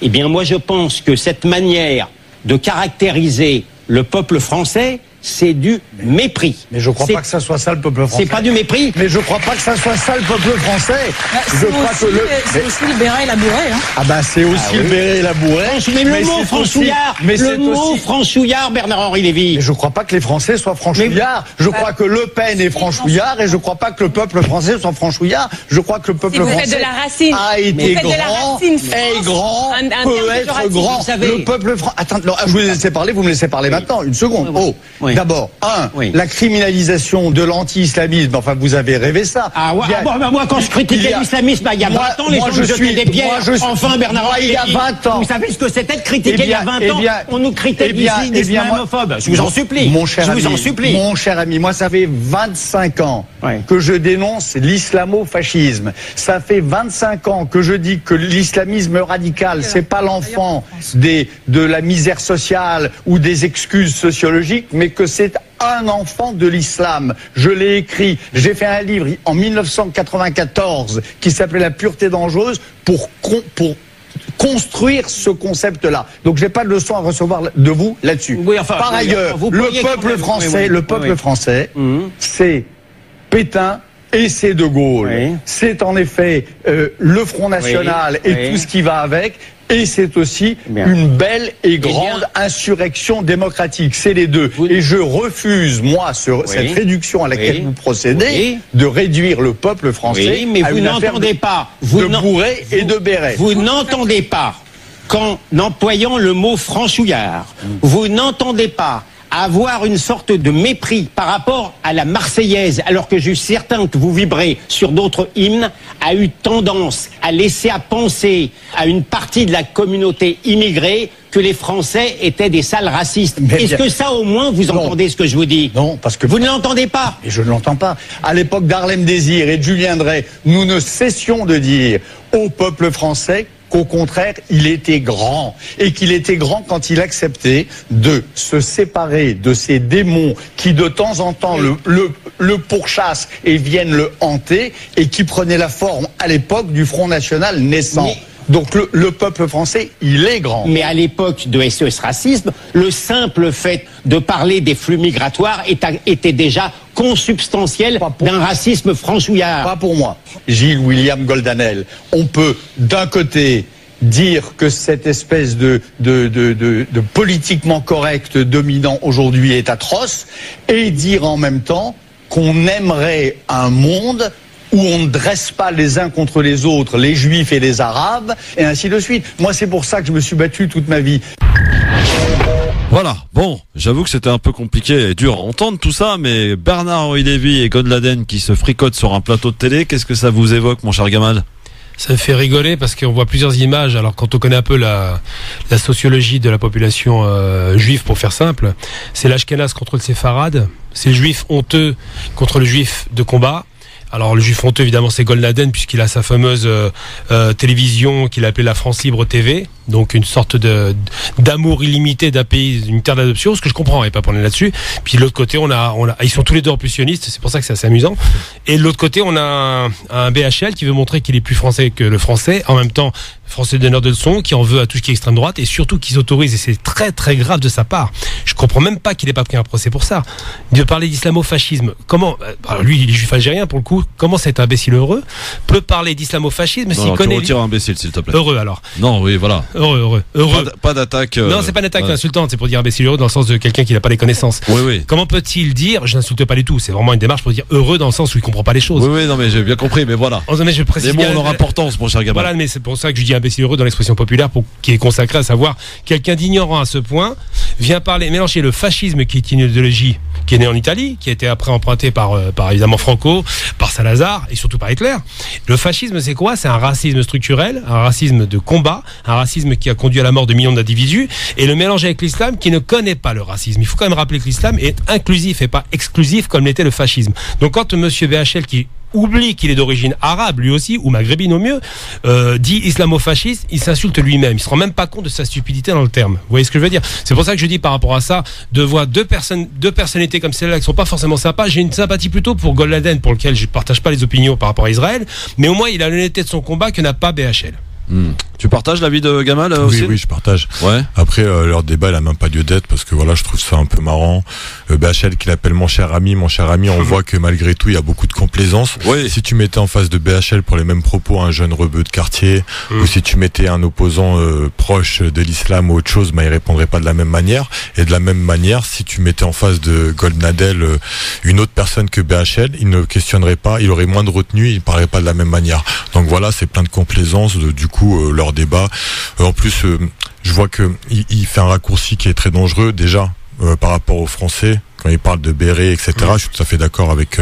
Eh bien, moi, je pense que cette manière de caractériser le peuple français, c'est du mépris. Mais je crois pas que ça soit ça le peuple français. C'est pas du mépris. Mais je crois pas que ça soit ça le peuple français. C'est aussi le béret et la bourrée. Hein. Ah bah c'est aussi le béret et la bourrée. Mais le mot franchouillard, franchouillard, Bernard-Henri Lévy. Mais je crois pas que les Français soient franchouillards. Je crois que Le Pen est franchouillard et je crois pas que le peuple français soit franchouillard. Je crois que le peuple français a été grand, est grand, peut être grand. Le peuple français. Attends, je vous ai laissé parler, vous me laissez parler maintenant. Une seconde. D'abord, la criminalisation de l'anti-islamisme, enfin vous avez rêvé ça. Ah ouais, moi quand je critiquais l'islamisme, il y a 20 ans, les gens me jetaient des pierres. Enfin Bernard-Henri, il y a 20 ans. Vous savez ce que c'était de critiquer il y a 20 ans? On nous critique d'islamisme homophobe. Je vous en supplie. Mon cher ami, moi ça fait 25 ans que je dénonce l'islamo-fascisme. Ça fait 25 ans que je dis que l'islamisme radical, c'est pas l'enfant de la misère sociale ou des excuses sociologiques, mais que c'est un enfant de l'islam. Je l'ai écrit, j'ai fait un livre en 1994 qui s'appelait La pureté dangereuse pour construire ce concept-là. Donc j'ai pas de leçon à recevoir de vous là-dessus. Par ailleurs, le peuple français, c'est Pétain et c'est De Gaulle. C'est en effet le Front National et tout ce qui va avec. Et c'est aussi une belle et grande insurrection démocratique. C'est les deux. Et je refuse, moi, cette réduction à laquelle vous procédez, de réduire le peuple français à une affaire de bourré et de béret. Vous n'entendez pas qu'en employant le mot franchouillard, vous n'entendez pas avoir une sorte de mépris par rapport à la Marseillaise, alors que je suis certain que vous vibrez sur d'autres hymnes, a eu tendance à laisser à penser à une partie de la communauté immigrée que les Français étaient des sales racistes. Est-ce que ça, au moins, vous entendez ce que je vous dis? Non, parce que... Vous ne l'entendez pas? Et je ne l'entends pas. À l'époque d'Harlem Désir et de Julien Drey, nous ne cessions de dire au peuple français qu'au contraire, il était grand. Et qu'il était grand quand il acceptait de se séparer de ces démons qui, de temps en temps, le pourchassent et viennent le hanter, et qui prenaient la forme, à l'époque, du Front National naissant. Donc le peuple français, il est grand. Mais à l'époque de SOS Racisme, le simple fait de parler des flux migratoires était déjà consubstantiel d'un racisme franchouillard. Pas pour moi. Gilles William Goldanel, on peut d'un côté dire que cette espèce de politiquement correct dominant aujourd'hui est atroce, et dire en même temps qu'on aimerait un monde où on ne dresse pas les uns contre les autres, les juifs et les arabes, et ainsi de suite. Moi, c'est pour ça que je me suis battu toute ma vie. Voilà, bon, j'avoue que c'était un peu compliqué et dur à entendre tout ça, mais Bernard-Henri Lévy et Gon Laden qui se fricotent sur un plateau de télé, qu'est-ce que ça vous évoque, mon cher Gamal? Ça me fait rigoler parce qu'on voit plusieurs images. Alors quand on connaît un peu la sociologie de la population juive, pour faire simple, c'est l'Ashkénaze contre le séfarade, c'est le juif honteux contre le juif de combat. Alors le juif honteux, évidemment, c'est Gon Laden, puisqu'il a sa fameuse télévision qu'il appelait la France Libre TV, donc une sorte d'amour illimité d'un pays, une terre d'adoption, ce que je comprends, et pas pour aller là-dessus. Puis de l'autre côté, ils sont tous les deux oppositionnistes, c'est pour ça que c'est assez amusant. Et de l'autre côté, on a un BHL qui veut montrer qu'il est plus français que le français, en même temps français donneur de leçons, qui en veut à tout ce qui est extrême droite, et surtout qui s'autorise, et c'est très très grave de sa part. Je comprends même pas qu'il ait pas pris un procès pour ça. De parler d'islamo-fascisme, comment, alors lui, il est juif algérien pour le coup, comment cet imbécile heureux peut parler d'islamo-fascisme s'il connaît... Tu retires imbécile, s'il te plaît. Heureux alors. Non, oui, voilà. Heureux. Pas d'attaque. Non, c'est pas une attaque insultante, c'est pour dire imbécile heureux dans le sens de quelqu'un qui n'a pas les connaissances. Oui. Comment peut-il dire, je n'insulte pas du tout, c'est vraiment une démarche pour dire heureux dans le sens où il comprend pas les choses. Oui, non, mais j'ai bien compris, mais voilà. Les mots ont leur importance, mon cher Gamal. Voilà, mais c'est pour ça que je dis imbécile heureux dans l'expression populaire, qui est consacrée à savoir quelqu'un d'ignorant à ce point vient mélanger le fascisme, qui est une idéologie qui est né en Italie, qui a été après emprunté par évidemment Franco, par Salazar et surtout par Hitler. Le fascisme, c'est quoi? C'est un racisme structurel, un racisme de combat, un racisme qui a conduit à la mort de millions d'individus, et le mélange avec l'islam qui ne connaît pas le racisme. Il faut quand même rappeler que l'islam est inclusif et pas exclusif comme l'était le fascisme. Donc quand monsieur BHL, qui oublie qu'il est d'origine arabe lui aussi, ou maghrébine au mieux, dit islamo-fasciste, il s'insulte lui-même. Il se rend même pas compte de sa stupidité dans le terme. Vous voyez ce que je veux dire? C'est pour ça que je dis par rapport à ça, de voir deux personnalités comme celle-là qui sont pas forcément sympas. J'ai une sympathie plutôt pour Golnaden, pour lequel je partage pas les opinions par rapport à Israël, mais au moins il a l'honnêteté de son combat que n'a pas BHL. Tu partages l'avis de Gamal aussi? Oui, je partage. Ouais. Après, leur débat, il a même pas lieu d'être parce que voilà, je trouve ça un peu marrant. BHL qui l'appelle mon cher ami, on voit que malgré tout, il y a beaucoup de complaisance. Oui. Si tu mettais en face de BHL pour les mêmes propos un jeune rebeu de quartier, ou si tu mettais un opposant proche de l'islam ou autre chose, il répondrait pas de la même manière. Et de la même manière, si tu mettais en face de Goldnadel une autre personne que BHL, il ne questionnerait pas, il aurait moins de retenue, il parlerait pas de la même manière. Donc voilà, c'est plein de complaisance. Du coup, leur débat. En plus, je vois que il fait un raccourci qui est très dangereux déjà par rapport aux Français. Quand il parle de béret, etc., je suis tout à fait d'accord avec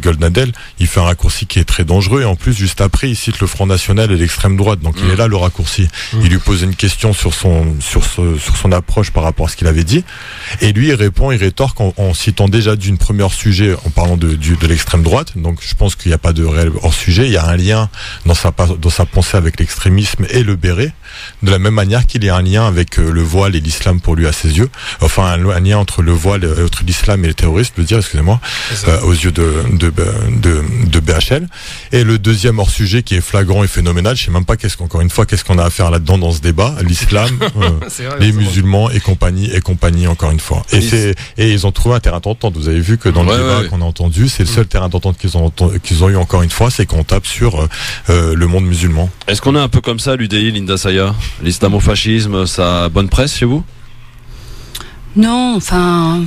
Goldnadel. Il fait un raccourci qui est très dangereux et en plus, juste après, il cite le Front National et l'extrême droite. Donc, il est là, le raccourci. Il lui pose une question sur son approche par rapport à ce qu'il avait dit. Et lui, il répond, il rétorque en citant déjà d'une première sujet, en parlant de l'extrême droite. Donc, je pense qu'il n'y a pas de réel hors-sujet. Il y a un lien dans sa pensée avec l'extrémisme et le béret. De la même manière qu'il y a un lien avec le voile et l'islam pour lui à ses yeux. Enfin, un lien entre le voile entre l'islam et les terroristes, je veux dire, excusez-moi, aux yeux de BHL. Et le deuxième hors-sujet qui est flagrant et phénoménal, je sais même pas qu'est-ce qu'on a à faire là-dedans dans ce débat, l'islam, les musulmans et compagnie, encore une fois. Et ils ont trouvé un terrain d'entente. Vous avez vu que dans le débat qu'on a entendu, c'est le seul terrain d'entente qu'ils ont eu encore une fois, c'est qu'on tape sur le monde musulman. Est-ce qu'on est un peu comme ça, l'UDI, Linda Saya? L'islamo-fascisme, ça a bonne presse chez vous? Non, enfin...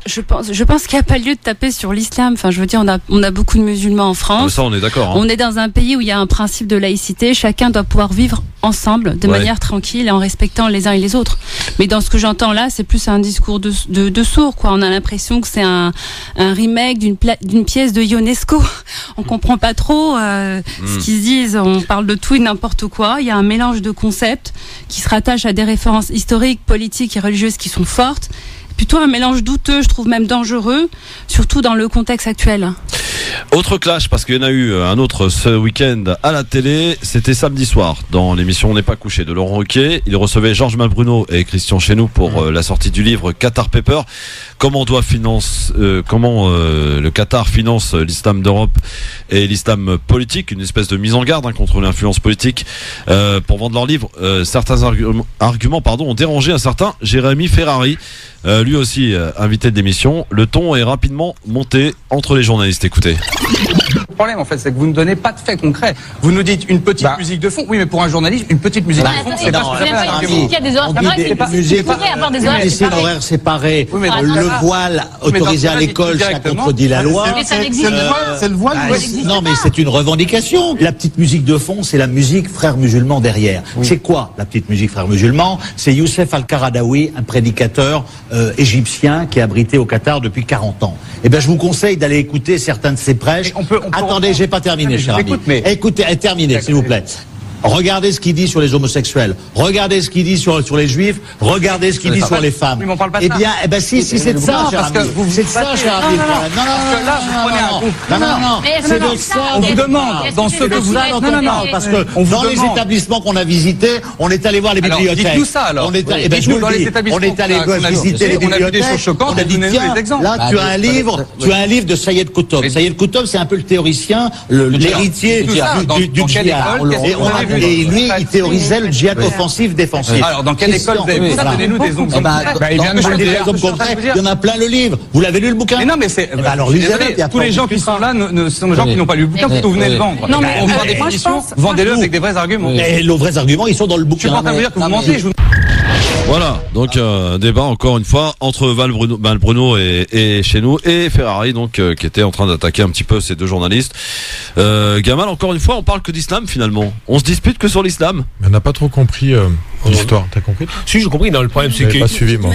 Je pense qu'il n'y a pas lieu de taper sur l'islam. Enfin, je veux dire, on a beaucoup de musulmans en France. Ça, on est d'accord. Hein. On est dans un pays où il y a un principe de laïcité. Chacun doit pouvoir vivre ensemble, de manière tranquille et en respectant les uns et les autres. Mais dans ce que j'entends là, c'est plus un discours de sourd, quoi. On a l'impression que c'est un remake d'une pièce de Ionesco. On comprend pas trop ce qu'ils disent. On parle de tout et n'importe quoi. Il y a un mélange de concepts qui se rattachent à des références historiques, politiques et religieuses qui sont fortes. Plutôt un mélange douteux, je trouve même dangereux, surtout dans le contexte actuel. Autre clash, parce qu'il y en a eu un autre ce week-end à la télé, c'était samedi soir, dans l'émission On n'est pas couché de Laurent Ruquier. Il recevait Georges Malbruno et Christian Chenou pour la sortie du livre Qatar Paper. Comment le Qatar finance l'islam d'Europe et l'islam politique, une espèce de mise en garde contre l'influence politique pour vendre leur livre. Certains arguments ont dérangé un certain Jérémy Ferrari, lui aussi invité de l'émission. Le ton est rapidement monté entre les journalistes. Écoutez. Le problème, en fait, c'est que vous ne donnez pas de faits concrets. Vous nous dites une petite musique de fond. Oui, mais pour un journaliste, une petite musique de fond, c'est pas ce que ça fait. Il y a des horaires séparés, c'est pas vrai avoir des horaires séparés. Horaires séparés. Le voile autorisé à l'école, ça contredit la loi. C'est le voile. Non, mais c'est une revendication. La petite musique de fond, c'est la musique frères musulmans derrière. C'est quoi la petite musique frères musulmans? C'est Youssef Al-Qaradawi, un prédicateur égyptien qui est abrité au Qatar depuis 40 ans. Eh bien, je vous conseille d'aller écouter certains de ses prêches. Attendez, j'ai pas terminé, cher ami. Écoutez, terminez, s'il vous plaît. Regardez ce qu'il dit sur les homosexuels. Regardez ce qu'il dit sur les juifs. Regardez ce qu'il dit sur les femmes. Oui, mais on parle pas de ça. Eh bien, si, c'est de ça, cher ami. C'est de ça, cher ami. Non. C'est de ça. On vous demande, dans ce que vous... Non, parce que dans les établissements qu'on a visités, on est allé voir les bibliothèques. Dites-nous ça, alors. On est allé visiter les bibliothèques. On a dit, tiens, là, tu as un livre de Sayed Qutb. Sayed Qutb, c'est un peu le théoricien, l'héritier du djihad. Et lui, il théorisait le djihad offensif, défensif. Alors, dans quelle école vous avez ça? Donnez-nous des exemples concrets. Il y en a plein le livre. Vous l'avez lu le bouquin? Mais non, mais c'est. Alors, lisez-le. Tous les gens qui sont là sont des gens qui n'ont pas lu le bouquin, plutôt vous venez le vendre. Non, mais on vend des définitions, vendez-le avec des vrais arguments. Et les vrais arguments, ils sont dans le bouquin. Je suis pas en train de vous dire que vous mentez. Voilà. Donc un débat encore une fois entre Valbruno et chez nous et Ferrari donc qui était en train d'attaquer un petit peu ces deux journalistes. Gamal, encore une fois, on parle que d'islam finalement. On se dispute que sur l'islam. Mais on n'a pas trop compris l'histoire. T'as compris? Si, j'ai compris. Non, le problème c'est que pas suivi, moi.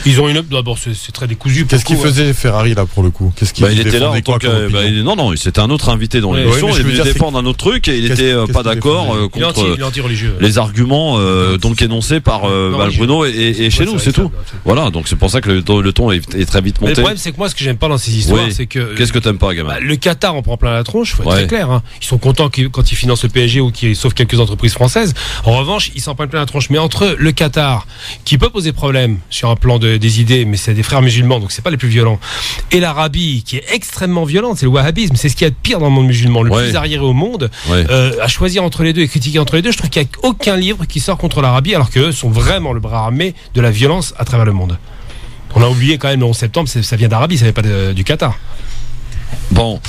Ils ont une d'abord c'est très décousu. Qu'est-ce qu'il faisait Ferrari là pour le coup? Qu'est-ce qu'il il était là en tant que non, c'était un autre invité dans l'émission. Il voulait défendre un autre truc et il était pas d'accord contre les arguments donc énoncés par Valbruno et chez nous, c'est tout. Voilà, donc c'est pour ça que le ton est très vite monté. Le problème c'est que moi ce que j'aime pas dans ces histoires, c'est que qu'est-ce que t'aimes pas, Gamal? Le Qatar en prend plein la tronche, faut être très clair. Hein. Ils sont contents quand ils financent le PSG ou qu'ils sauvent quelques entreprises françaises. En revanche, ils s'en prennent plein la tronche. Mais entre le Qatar, qui peut poser problème sur un plan des idées, mais c'est des frères musulmans, donc c'est pas les plus violents, et l'Arabie, qui est extrêmement violente, c'est le wahhabisme, c'est ce qu'il y a de pire dans le monde musulman, le plus arriéré au monde. À choisir entre les deux et critiquer entre les deux, je trouve qu'il n'y a aucun livre qui sort contre l'Arabie, alors qu'eux sont vraiment le bras armé de la violence à travers le monde. On a oublié quand même le 11 septembre, ça vient d'Arabie, ça vient pas du Qatar. Bon,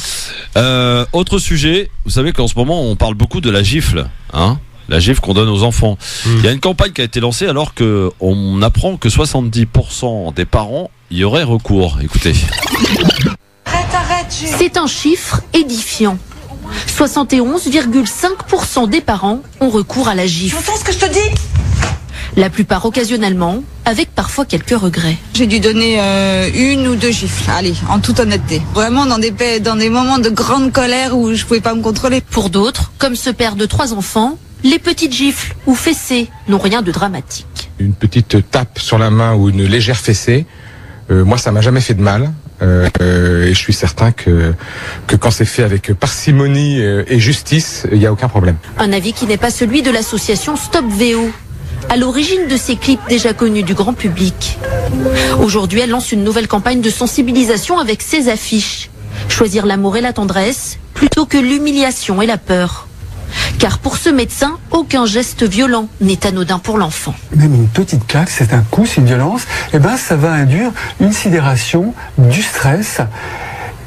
autre sujet, vous savez qu'en ce moment on parle beaucoup de la gifle, hein, la gifle qu'on donne aux enfants. Il y a une campagne qui a été lancée alors qu'on apprend que 70% des parents y auraient recours. Écoutez. C'est un chiffre édifiant. 71,5% des parents ont recours à la gifle. Tu entends ce que je te dis ? La plupart occasionnellement, avec parfois quelques regrets. J'ai dû donner une ou deux gifles, allez, en toute honnêteté. Vraiment dans des moments de grande colère où je pouvais pas me contrôler. Pour d'autres, comme ce père de 3 enfants, les petites gifles ou fessées n'ont rien de dramatique. Une petite tape sur la main ou une légère fessée, moi ça m'a jamais fait de mal. Et je suis certain que quand c'est fait avec parcimonie et justice, il n'y a aucun problème. Un avis qui n'est pas celui de l'association Stop VO, à l'origine de ces clips déjà connus du grand public. Aujourd'hui, elle lance une nouvelle campagne de sensibilisation avec ses affiches. Choisir l'amour et la tendresse plutôt que l'humiliation et la peur. Car pour ce médecin, aucun geste violent n'est anodin pour l'enfant. Même une petite claque, c'est un coup, c'est une violence, ça va induire une sidération, du stress,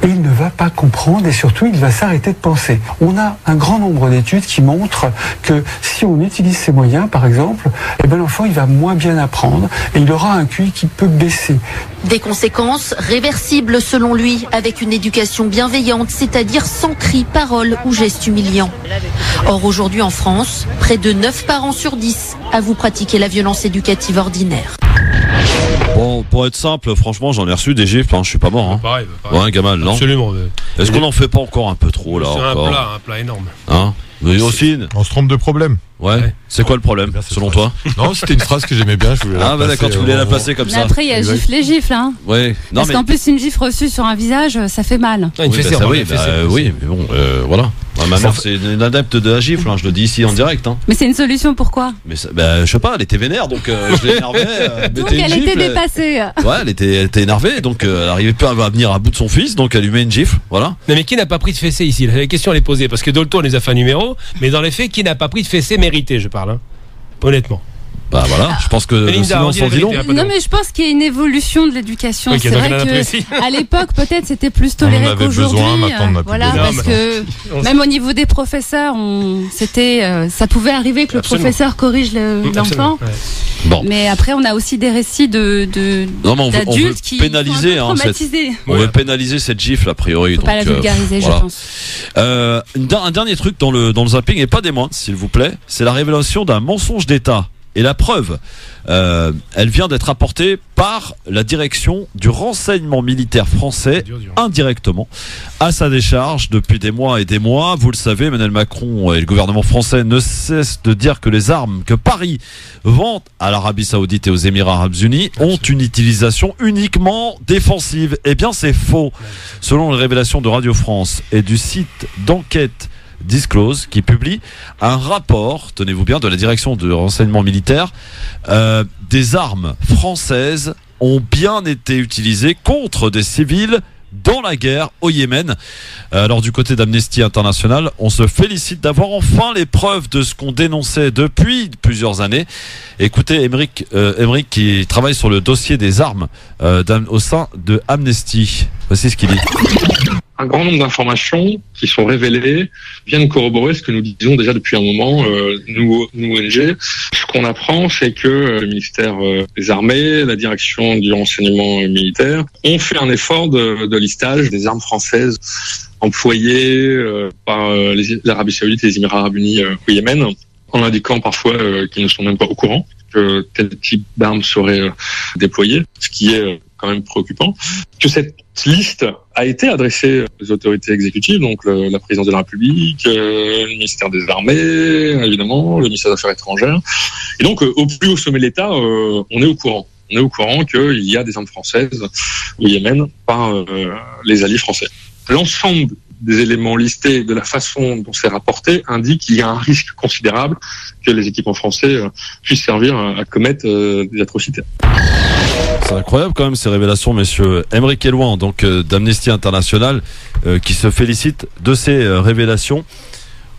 et il ne va pas comprendre et surtout il va s'arrêter de penser. On a un grand nombre d'études qui montrent que si on utilise ces moyens, par exemple, l'enfant il va moins bien apprendre et il aura un QI qui peut baisser. Des conséquences réversibles selon lui, avec une éducation bienveillante, c'est-à-dire sans cris, paroles ou gestes humiliants. Or aujourd'hui en France, près de 9 parents sur 10 avouent pratiquer la violence éducative ordinaire. Bon, pour être simple, franchement, j'en ai reçu des gifles, je suis pas mort. Hein. Pareil. Ouais, Gamal, non? Absolument. Est-ce qu'on en fait pas encore un peu trop là? C'est un plat énorme. Hein? Aussi. On se trompe de problème. Ouais. C'est quoi le problème, selon toi? Non, c'était une phrase que j'aimais bien. Je voulais d'accord, tu voulais la placer comme ça. Mais après, il y a gifle et gifle, hein. Ouais. Parce qu'en plus, une gifle reçue sur un visage, ça fait mal. Oui, mais bon, voilà. Ma mère, c'est une adepte de la gifle, je le dis ici en direct. Hein. Mais c'est une solution, pourquoi? Mais je sais pas, elle était vénère, donc je l'énervais. Donc elle était dépassée. Ouais, elle était énervée, donc elle n'arrivait pas à venir à bout de son fils, donc elle lui met une gifle, voilà. Non, mais qui n'a pas pris de fessée ici? La question elle est posée, parce que Dolto les a fait un numéro, mais dans les faits, qui n'a pas pris de fessée méritée, je parle, hein. Honnêtement. Bah voilà, je pense que le silence en dit long. Non mais je pense qu'il y a une évolution de l'éducation. C'est vrai que à l'époque peut-être c'était plus toléré qu'aujourd'hui. Voilà, parce que même au niveau des professeurs, ça pouvait arriver que le professeur corrige l'enfant. Bon. Mais après on a aussi des récits d'adultes qui pénaliser, sont traumatisés. On veut pénaliser cette gifle a priori. Faut pas la vulgariser, voilà. Je pense. Un dernier truc dans le zapping et pas des moindres, s'il vous plaît, c'est la révélation d'un mensonge d'État. Et la preuve, elle vient d'être apportée par la direction du renseignement militaire français indirectement à sa décharge depuis des mois et des mois. Vous le savez, Emmanuel Macron et le gouvernement français ne cessent de dire que les armes que Paris vend à l'Arabie Saoudite et aux Émirats Arabes Unis ont une utilisation uniquement défensive. Eh bien, c'est faux. Selon les révélations de Radio France et du site d'enquête Disclose, qui publie un rapport, tenez-vous bien, de la direction de renseignement militaire, des armes françaises ont bien été utilisées contre des civils dans la guerre au Yémen. Alors du côté d'Amnesty International, on se félicite d'avoir enfin les preuves de ce qu'on dénonçait depuis plusieurs années. Écoutez Émeric qui travaille sur le dossier des armes au sein de Amnesty. Voici ce qu'il dit. un grand nombre d'informations qui sont révélées viennent corroborer ce que nous disions déjà depuis un moment, nous ONG. Ce qu'on apprend, c'est que le ministère des Armées, la direction du renseignement militaire ont fait un effort de listage des armes françaises employées par l'Arabie Saoudite et les Émirats Arabes Unis au Yémen, en indiquant parfois qu'ils ne sont même pas au courant que tel type d'armes serait déployé, ce qui est quand même préoccupant. Que cette liste a été adressée aux autorités exécutives, donc la présidence de la République, le ministère des Armées, évidemment, le ministère des Affaires étrangères. Et donc, au plus haut sommet de l'État, on est au courant. On est au courant qu'il y a des armes françaises au Yémen par les alliés français. L'ensemble des éléments listés, de la façon dont c'est rapporté, indique qu'il y a un risque considérable que les équipements français puissent servir à commettre des atrocités. C'est incroyable quand même ces révélations, messieurs. Aymeric Elouan, donc d'Amnesty International, qui se félicite de ces révélations.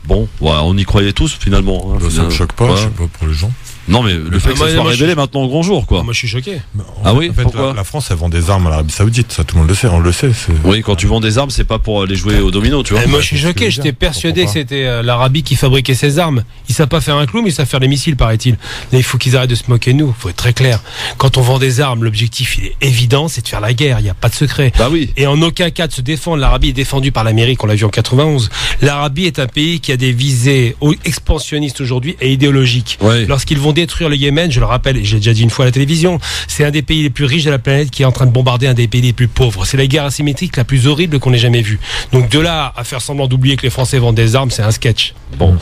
Bon, voilà, on y croyait tous finalement. Hein, ça ne choque pas, je sais pas pour les gens. Non, mais le fait que ça soit révélé maintenant au grand jour, quoi. Moi, je suis choqué. Ah oui, en fait, pourquoi la France, elle vend des armes à l'Arabie Saoudite, ça tout le monde le sait, on le sait. Oui, quand tu vends des armes, c'est pas pour les jouer au domino, tu vois. Moi, je suis choqué, j'étais persuadé que c'était l'Arabie qui fabriquait ces armes. Ils savent pas faire un clou, mais ils savent faire des missiles, paraît-il. Mais il faut qu'ils arrêtent de se moquer de nous, il faut être très clair. Quand on vend des armes, l'objectif, il est évident, c'est de faire la guerre, il n'y a pas de secret. Bah oui. Et en aucun cas de se défendre, l'Arabie est défendue par l'Amérique, on l'a vu en 91. L'Arabie est un pays qui a des visées expansionnistes aujourd'hui et idéologiques. Ouais. Lorsqu'ils vont détruire le Yémen, je le rappelle, et j'ai déjà dit une fois à la télévision, c'est un des pays les plus riches de la planète qui est en train de bombarder un des pays les plus pauvres. C'est la guerre asymétrique la plus horrible qu'on ait jamais vue. Donc de là à faire semblant d'oublier que les Français vendent des armes, c'est un sketch. Bon,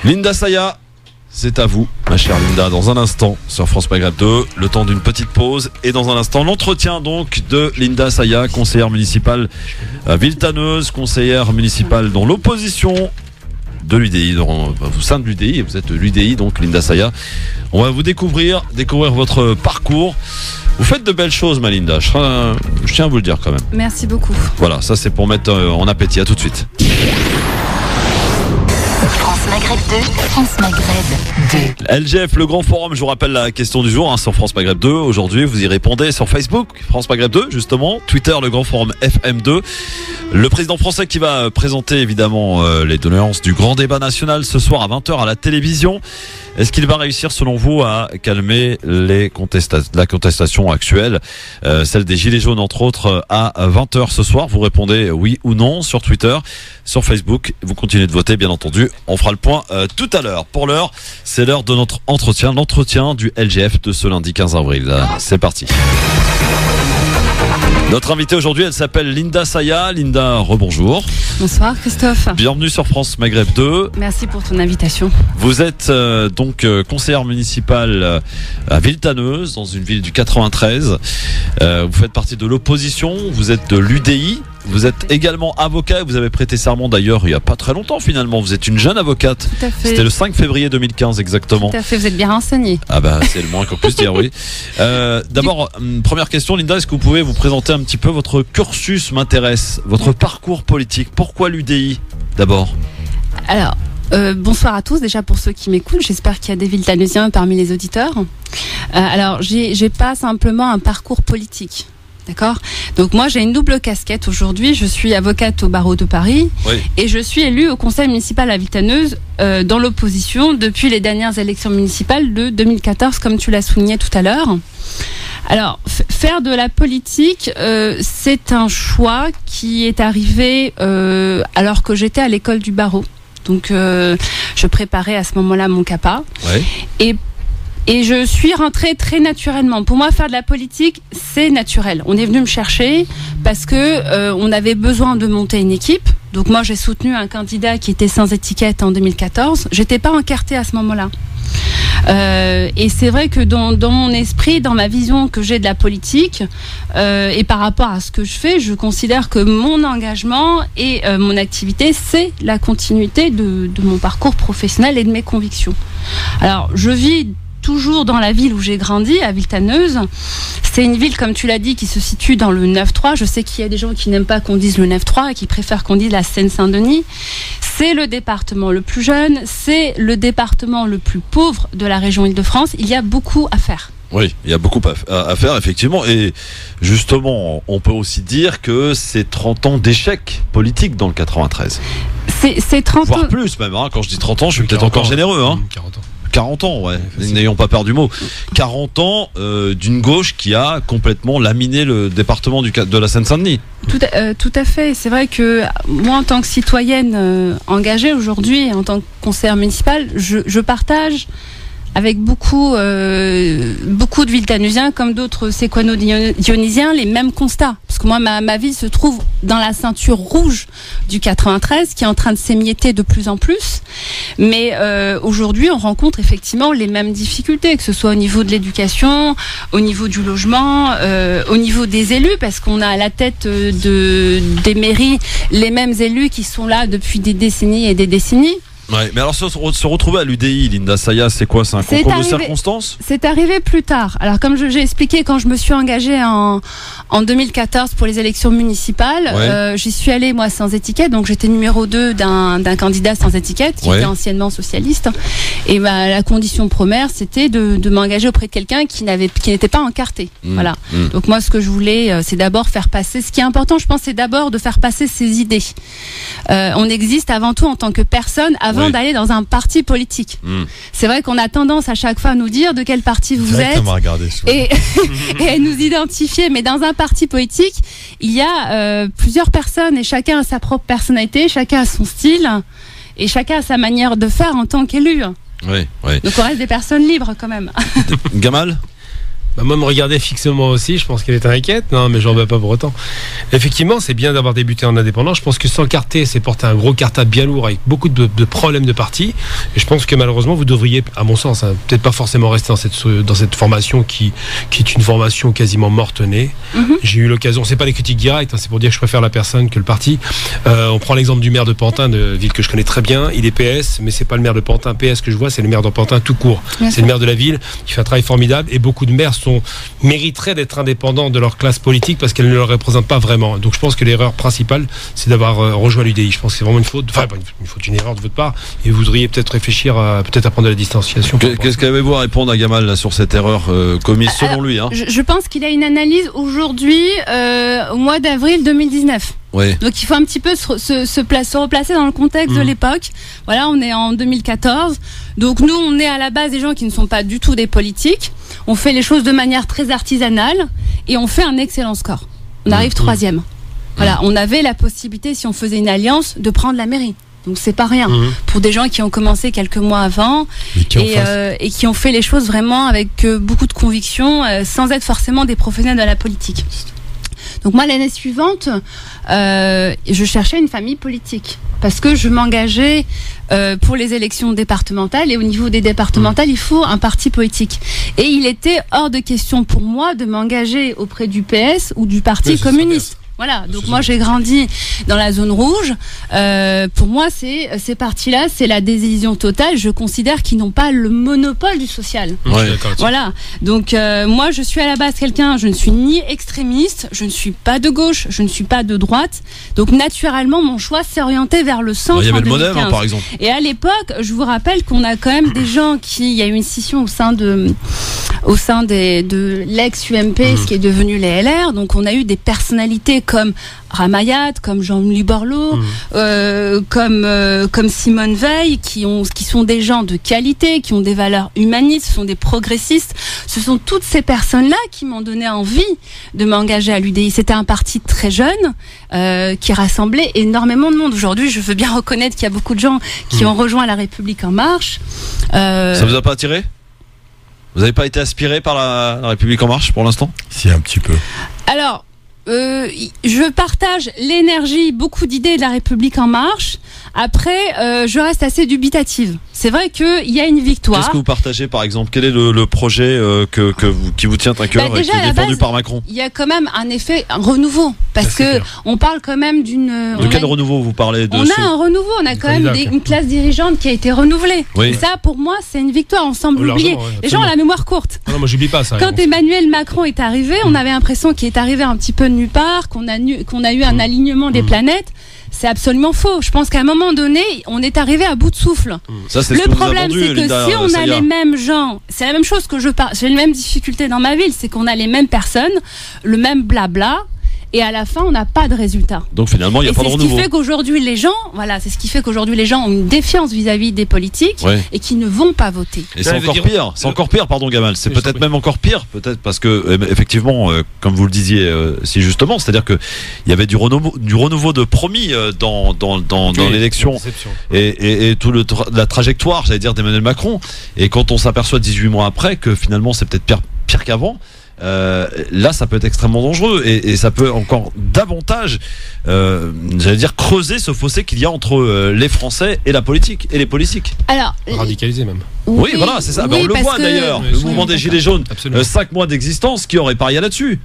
Linda Saya, c'est à vous, ma chère Linda, dans un instant sur France Maghreb 2, le temps d'une petite pause et dans un instant l'entretien donc de Linda Saya, conseillère municipale Villetaneuse, conseillère municipale dans l'opposition de l'UDI, au sein de l'UDI, vous êtes de l'UDI donc Linda Saya. On va vous découvrir votre parcours. Vous faites de belles choses, ma Linda, je tiens à vous le dire quand même. Merci beaucoup. Voilà, ça c'est pour mettre en appétit, à tout de suite. France Maghreb 2, France Maghreb 2. LGF, le grand forum, je vous rappelle la question du jour sur France Maghreb 2. Aujourd'hui, vous y répondez sur Facebook, France Maghreb 2, justement. Twitter, le grand forum FM2. Le président français qui va présenter évidemment les doléances du grand débat national ce soir à 20h à la télévision. Est-ce qu'il va réussir selon vous à calmer la contestation actuelle, celle des Gilets jaunes entre autres, à 20h ce soir? Vous répondez oui ou non sur Twitter, sur Facebook. Vous continuez de voter bien entendu. On fera le point tout à l'heure. Pour l'heure, c'est l'heure de notre entretien, l'entretien du LGF de ce lundi 15 avril. C'est parti. Notre invitée aujourd'hui, elle s'appelle Linda Saya. Linda, rebonjour. Bonsoir Christophe. Bienvenue sur France Maghreb 2. Merci pour ton invitation. Vous êtes donc conseillère municipale à Villetaneuse, dans une ville du 93. Vous faites partie de l'opposition, vous êtes de l'UDI. Vous êtes également avocat, vous avez prêté serment d'ailleurs il n'y a pas très longtemps finalement. Vous êtes une jeune avocate. Tout à fait. C'était le 5 février 2015 exactement. Tout à fait, vous êtes bien renseigné. Ah bah c'est le moins qu'on puisse dire, oui. D'abord, première question Linda, est-ce que vous pouvez vous présenter un petit peu votre cursus m'intéresse, votre parcours politique? Pourquoi l'UDI d'abord? Alors, bonsoir à tous, déjà pour ceux qui m'écoutent, j'espère qu'il y a des Villetaneusiens parmi les auditeurs. Alors, j'ai pas simplement un parcours politique. D'accord. Donc moi j'ai une double casquette aujourd'hui. Je suis avocate au barreau de Paris, oui, et je suis élue au conseil municipal à Villetaneuse dans l'opposition depuis les dernières élections municipales de 2014, comme tu l'as souligné tout à l'heure. Alors faire de la politique, c'est un choix qui est arrivé alors que j'étais à l'école du barreau. Donc je préparais à ce moment-là mon CAPA. Ouais. Et je suis rentrée très naturellement. Pour moi, faire de la politique, c'est naturel. On est venu me chercher parce que on avait besoin de monter une équipe. Donc moi, j'ai soutenu un candidat qui était sans étiquette en 2014. J'étais pas encartée à ce moment-là. Et c'est vrai que dans mon esprit, dans ma vision que j'ai de la politique, et par rapport à ce que je fais, je considère que mon engagement et mon activité, c'est la continuité de mon parcours professionnel et de mes convictions. Alors, je vis toujours dans la ville où j'ai grandi, à Villetaneuse. C'est une ville, comme tu l'as dit, qui se situe dans le 9-3. Je sais qu'il y a des gens qui n'aiment pas qu'on dise le 9-3 et qui préfèrent qu'on dise la Seine-Saint-Denis. C'est le département le plus jeune, c'est le département le plus pauvre de la région Île-de-France. Il y a beaucoup à faire. Oui, il y a beaucoup à faire, effectivement. Et justement, on peut aussi dire que c'est 30 ans d'échec politique dans le 93. C'est 30 voire ans. plus même, hein. Quand je dis 30 ans, je suis peut-être encore généreux. Hein. 40 ans, ouais. N'ayons pas peur du mot. 40 ans d'une gauche qui a complètement laminé le département de la Seine-Saint-Denis. Tout à fait. C'est vrai que moi, en tant que citoyenne engagée aujourd'hui, en tant que conseillère municipale, je partage avec beaucoup de Villetanusiens comme d'autres séquano-dionysiens les mêmes constats. Parce que moi, ma ville se trouve dans la ceinture rouge du 93 qui est en train de s'émietter de plus en plus. Mais aujourd'hui, on rencontre effectivement les mêmes difficultés, que ce soit au niveau de l'éducation, au niveau du logement, au niveau des élus, parce qu'on a à la tête des mairies les mêmes élus qui sont là depuis des décennies et des décennies. Ouais, mais alors se retrouver à l'UDI, Linda Saya, c'est quoi? C'est un concours de circonstances? C'est arrivé plus tard. Alors comme j'ai expliqué, quand je me suis engagée en 2014 pour les élections municipales, j'y suis allée moi sans étiquette, donc j'étais numéro 2 d'un candidat sans étiquette qui était anciennement socialiste. Et la condition première, c'était de m'engager auprès de quelqu'un qui n'était pas encarté. Voilà. Donc moi, ce que je voulais, c'est d'abord faire passer. Ce qui est important, je pense, c'est d'abord de faire passer ses idées. On existe avant tout en tant que personne, avant d'aller dans un parti politique. C'est vrai qu'on a tendance à chaque fois à nous dire de quel parti vous êtes et à nous identifier. Mais dans un parti politique, il y a plusieurs personnes et chacun a sa propre personnalité, chacun a son style et chacun a sa manière de faire en tant qu'élu. Donc on reste des personnes libres quand même. Gamal? Moi, me regarder fixement aussi, je pense qu'elle est inquiète. Non, mais j'en veux pas pour autant. Effectivement, c'est bien d'avoir débuté en indépendant. Je pense que sans carter, c'est porter un gros cartable bien lourd avec beaucoup de problèmes de parti. Et je pense que malheureusement, vous devriez, à mon sens, peut-être pas forcément rester dans cette formation qui est une formation quasiment morte-née. J'ai eu l'occasion, c'est pas des critiques directes, c'est pour dire que je préfère la personne que le parti. On prend l'exemple du maire de Pantin, de ville que je connais très bien. Il est PS, mais c'est pas le maire de Pantin PS que je vois, c'est le maire de Pantin tout court. C'est le maire de la ville qui fait un travail formidable et beaucoup de maires mériteraient d'être indépendants de leur classe politique parce qu'elle ne leur représente pas vraiment. Donc je pense que l'erreur principale, c'est d'avoir rejoint l'UDI. Je pense que c'est vraiment une faute, une erreur de votre part, et vous voudriez peut-être réfléchir à prendre de la distanciation. Qu'est-ce qu'avez-vous à répondre à Gamal là, sur cette erreur commise selon lui, hein? Je pense qu'il a une analyse aujourd'hui au mois d'avril 2019. Donc il faut un petit peu se replacer dans le contexte de l'époque. Voilà, on est en 2014. Donc nous, on est à la base des gens qui ne sont pas du tout des politiques. On fait les choses de manière très artisanale et on fait un excellent score. On arrive 3e. Voilà, on avait la possibilité, si on faisait une alliance, de prendre la mairie. Donc c'est pas rien pour des gens qui ont commencé quelques mois avant et qui ont fait les choses vraiment avec beaucoup de conviction, sans être forcément des professionnels de la politique. Donc moi, l'année suivante, je cherchais une famille politique parce que je m'engageais pour les élections départementales, et au niveau des départementales, il faut un parti politique. Et il était hors de question pour moi de m'engager auprès du PS ou du Parti communiste. Voilà, donc moi j'ai grandi dans la zone rouge. Pour moi, ces partis-là, c'est la désillusion totale. Je considère qu'ils n'ont pas le monopole du social. Voilà, donc moi je suis à la base quelqu'un, je ne suis ni extrémiste, je ne suis pas de gauche, je ne suis pas de droite. Donc naturellement, mon choix s'est orienté vers le centre. Il y avait en le MODEF, par exemple. Et à l'époque, je vous rappelle qu'on a quand même des gens il y a eu une scission au sein de l'ex-UMP, ce qui est devenu les LR. Donc on a eu des personnalités comme Ramayat, comme Jean-Louis Borloo, comme Simone Veil, qui sont des gens de qualité, qui ont des valeurs humanistes, sont des progressistes. Ce sont toutes ces personnes-là qui m'ont donné envie de m'engager à l'UDI. C'était un parti très jeune, qui rassemblait énormément de monde. Aujourd'hui, je veux bien reconnaître qu'il y a beaucoup de gens qui ont rejoint La République En Marche. Ça vous a pas attiré ? Vous n'avez pas été aspiré par la République En Marche pour l'instant ? Si, un petit peu. Alors, je partage l'énergie, beaucoup d'idées de La République En Marche. Après, je reste assez dubitative. C'est vrai qu'il y a une victoire. Qu'est-ce que vous partagez, par exemple ? Quel est le projet qui vous tient à cœur et qui est défendu par Macron ? Il y a quand même un renouveau. Parce que on parle quand même d'une... De quel renouveau vous parlez ? On a un renouveau, on a quand même une classe dirigeante qui a été renouvelée. Et ça, pour moi, c'est une victoire. On semble l'oublier. Les gens ont la mémoire courte. Non, moi, j'oublie pas ça. Quand Emmanuel Macron est arrivé, on avait l'impression qu'il est arrivé un petit peu de nulle part, qu'on a eu un alignement des planètes. C'est absolument faux. Je pense qu'à un moment donné, on est arrivé à bout de souffle. Ça, c'est Le ce que vous problème, avez entendu, c'est que si on a les mêmes gens, c'est la même chose que j'ai les mêmes difficultés dans ma ville, c'est qu'on a les mêmes personnes, le même blabla. Et à la fin, on n'a pas de résultat. Donc finalement, il n'y a pas de renouveau. C'est ce qui fait qu'aujourd'hui, les gens, ont une défiance vis-à-vis des politiques et qui ne vont pas voter. Et c'est encore pire. C'est encore pire, pardon, Gamal. C'est peut-être même encore pire, peut-être parce que effectivement, comme vous le disiez si justement, c'est-à-dire que il y avait du renouveau de promis dans l'élection et tout la trajectoire, j'allais dire, d'Emmanuel Macron. Et quand on s'aperçoit 18 mois après que finalement, c'est peut-être pire qu'avant. Là ça peut être extrêmement dangereux et ça peut encore davantage j'allais dire creuser ce fossé qu'il y a entre les Français et la politique et les politiques. Alors radicaliser même. Oui, voilà, c'est ça. Oui, on le voit d'ailleurs, le mouvement des Gilets jaunes, 5 mois d'existence, qui aurait parié là-dessus?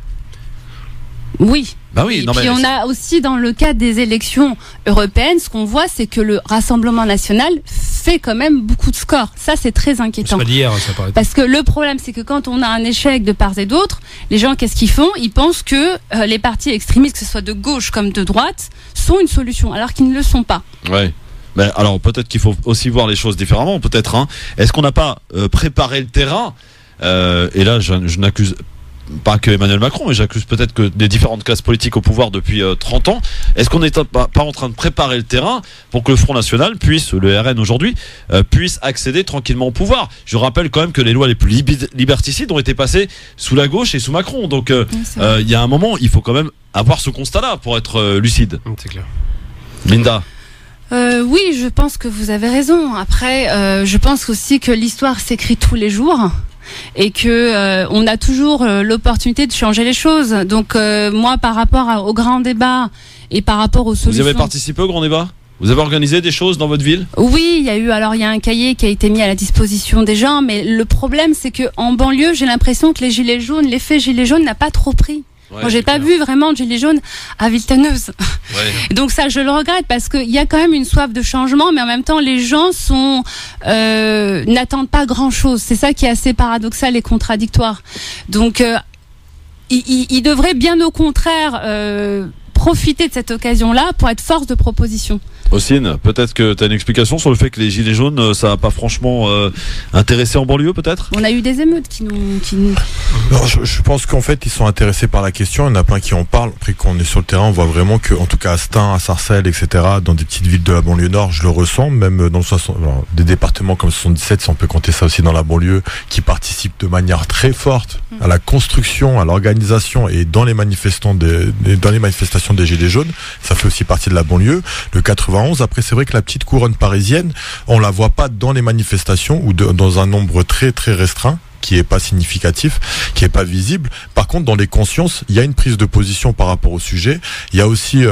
Oui. Bah oui, et puis on a aussi dans le cadre des élections européennes, ce qu'on voit, c'est que le Rassemblement national fait quand même beaucoup de scores. Ça, c'est très inquiétant. C'est pas d'hier, ça paraît. Parce que le problème, c'est que quand on a un échec de part et d'autre, les gens, qu'est-ce qu'ils font? Ils pensent que les partis extrémistes, que ce soit de gauche comme de droite, sont une solution, alors qu'ils ne le sont pas. Ouais. Mais alors peut-être qu'il faut aussi voir les choses différemment. Peut-être. Est-ce qu'on n'a pas préparé le terrain? Et là, je n'accuse pas que Emmanuel Macron, mais j'accuse peut-être que des différentes classes politiques au pouvoir depuis 30 ans. Est-ce qu'on n'est pas en train de préparer le terrain pour que le Front National puisse, le RN aujourd'hui, puisse accéder tranquillement au pouvoir? Je rappelle quand même que les lois les plus liberticides ont été passées sous la gauche et sous Macron. Donc il y a un moment, il faut quand même avoir ce constat-là pour être lucide. C'est clair. Linda. Oui, je pense que vous avez raison. Après, je pense aussi que l'histoire s'écrit tous les jours. Et que on a toujours l'opportunité de changer les choses. Donc moi, par rapport au grand débat et par rapport aux solutions... Vous avez participé au grand débat? Vous avez organisé des choses dans votre ville? Oui, il y a un cahier qui a été mis à la disposition des gens, mais le problème, c'est que en banlieue, j'ai l'impression que l'effet gilets jaunes n'a pas trop pris. Moi, j'ai pas vu vraiment de gilets jaunes à Villetaneuse. Donc ça, je le regrette parce qu'il y a quand même une soif de changement, mais en même temps, les gens n'attendent pas grand-chose. C'est ça qui est assez paradoxal et contradictoire. Donc, ils devraient bien au contraire profiter de cette occasion-là pour être force de proposition. Ossine, peut-être que tu as une explication sur le fait que les gilets jaunes, ça n'a pas franchement intéressé en banlieue, peut-être? On a eu des émeutes qui nous... Non, je pense qu'en fait, ils sont intéressés par la question. Il y en a plein qui en parlent. Après, quand on est sur le terrain, on voit vraiment que, en tout cas à Stein, à Sarcelles, etc., dans des petites villes de la banlieue nord, je le ressens, même dans des départements comme 77, si on peut compter ça aussi dans la banlieue, qui participent de manière très forte à la construction, à l'organisation et dans les manifestations des gilets jaunes. Ça fait aussi partie de la banlieue. Le 91. Après, c'est vrai que la petite couronne parisienne, on la voit pas dans les manifestations ou dans un nombre très très restreint, qui est pas significatif, qui est pas visible. Par contre, dans les consciences, il y a une prise de position par rapport au sujet. Il y a aussi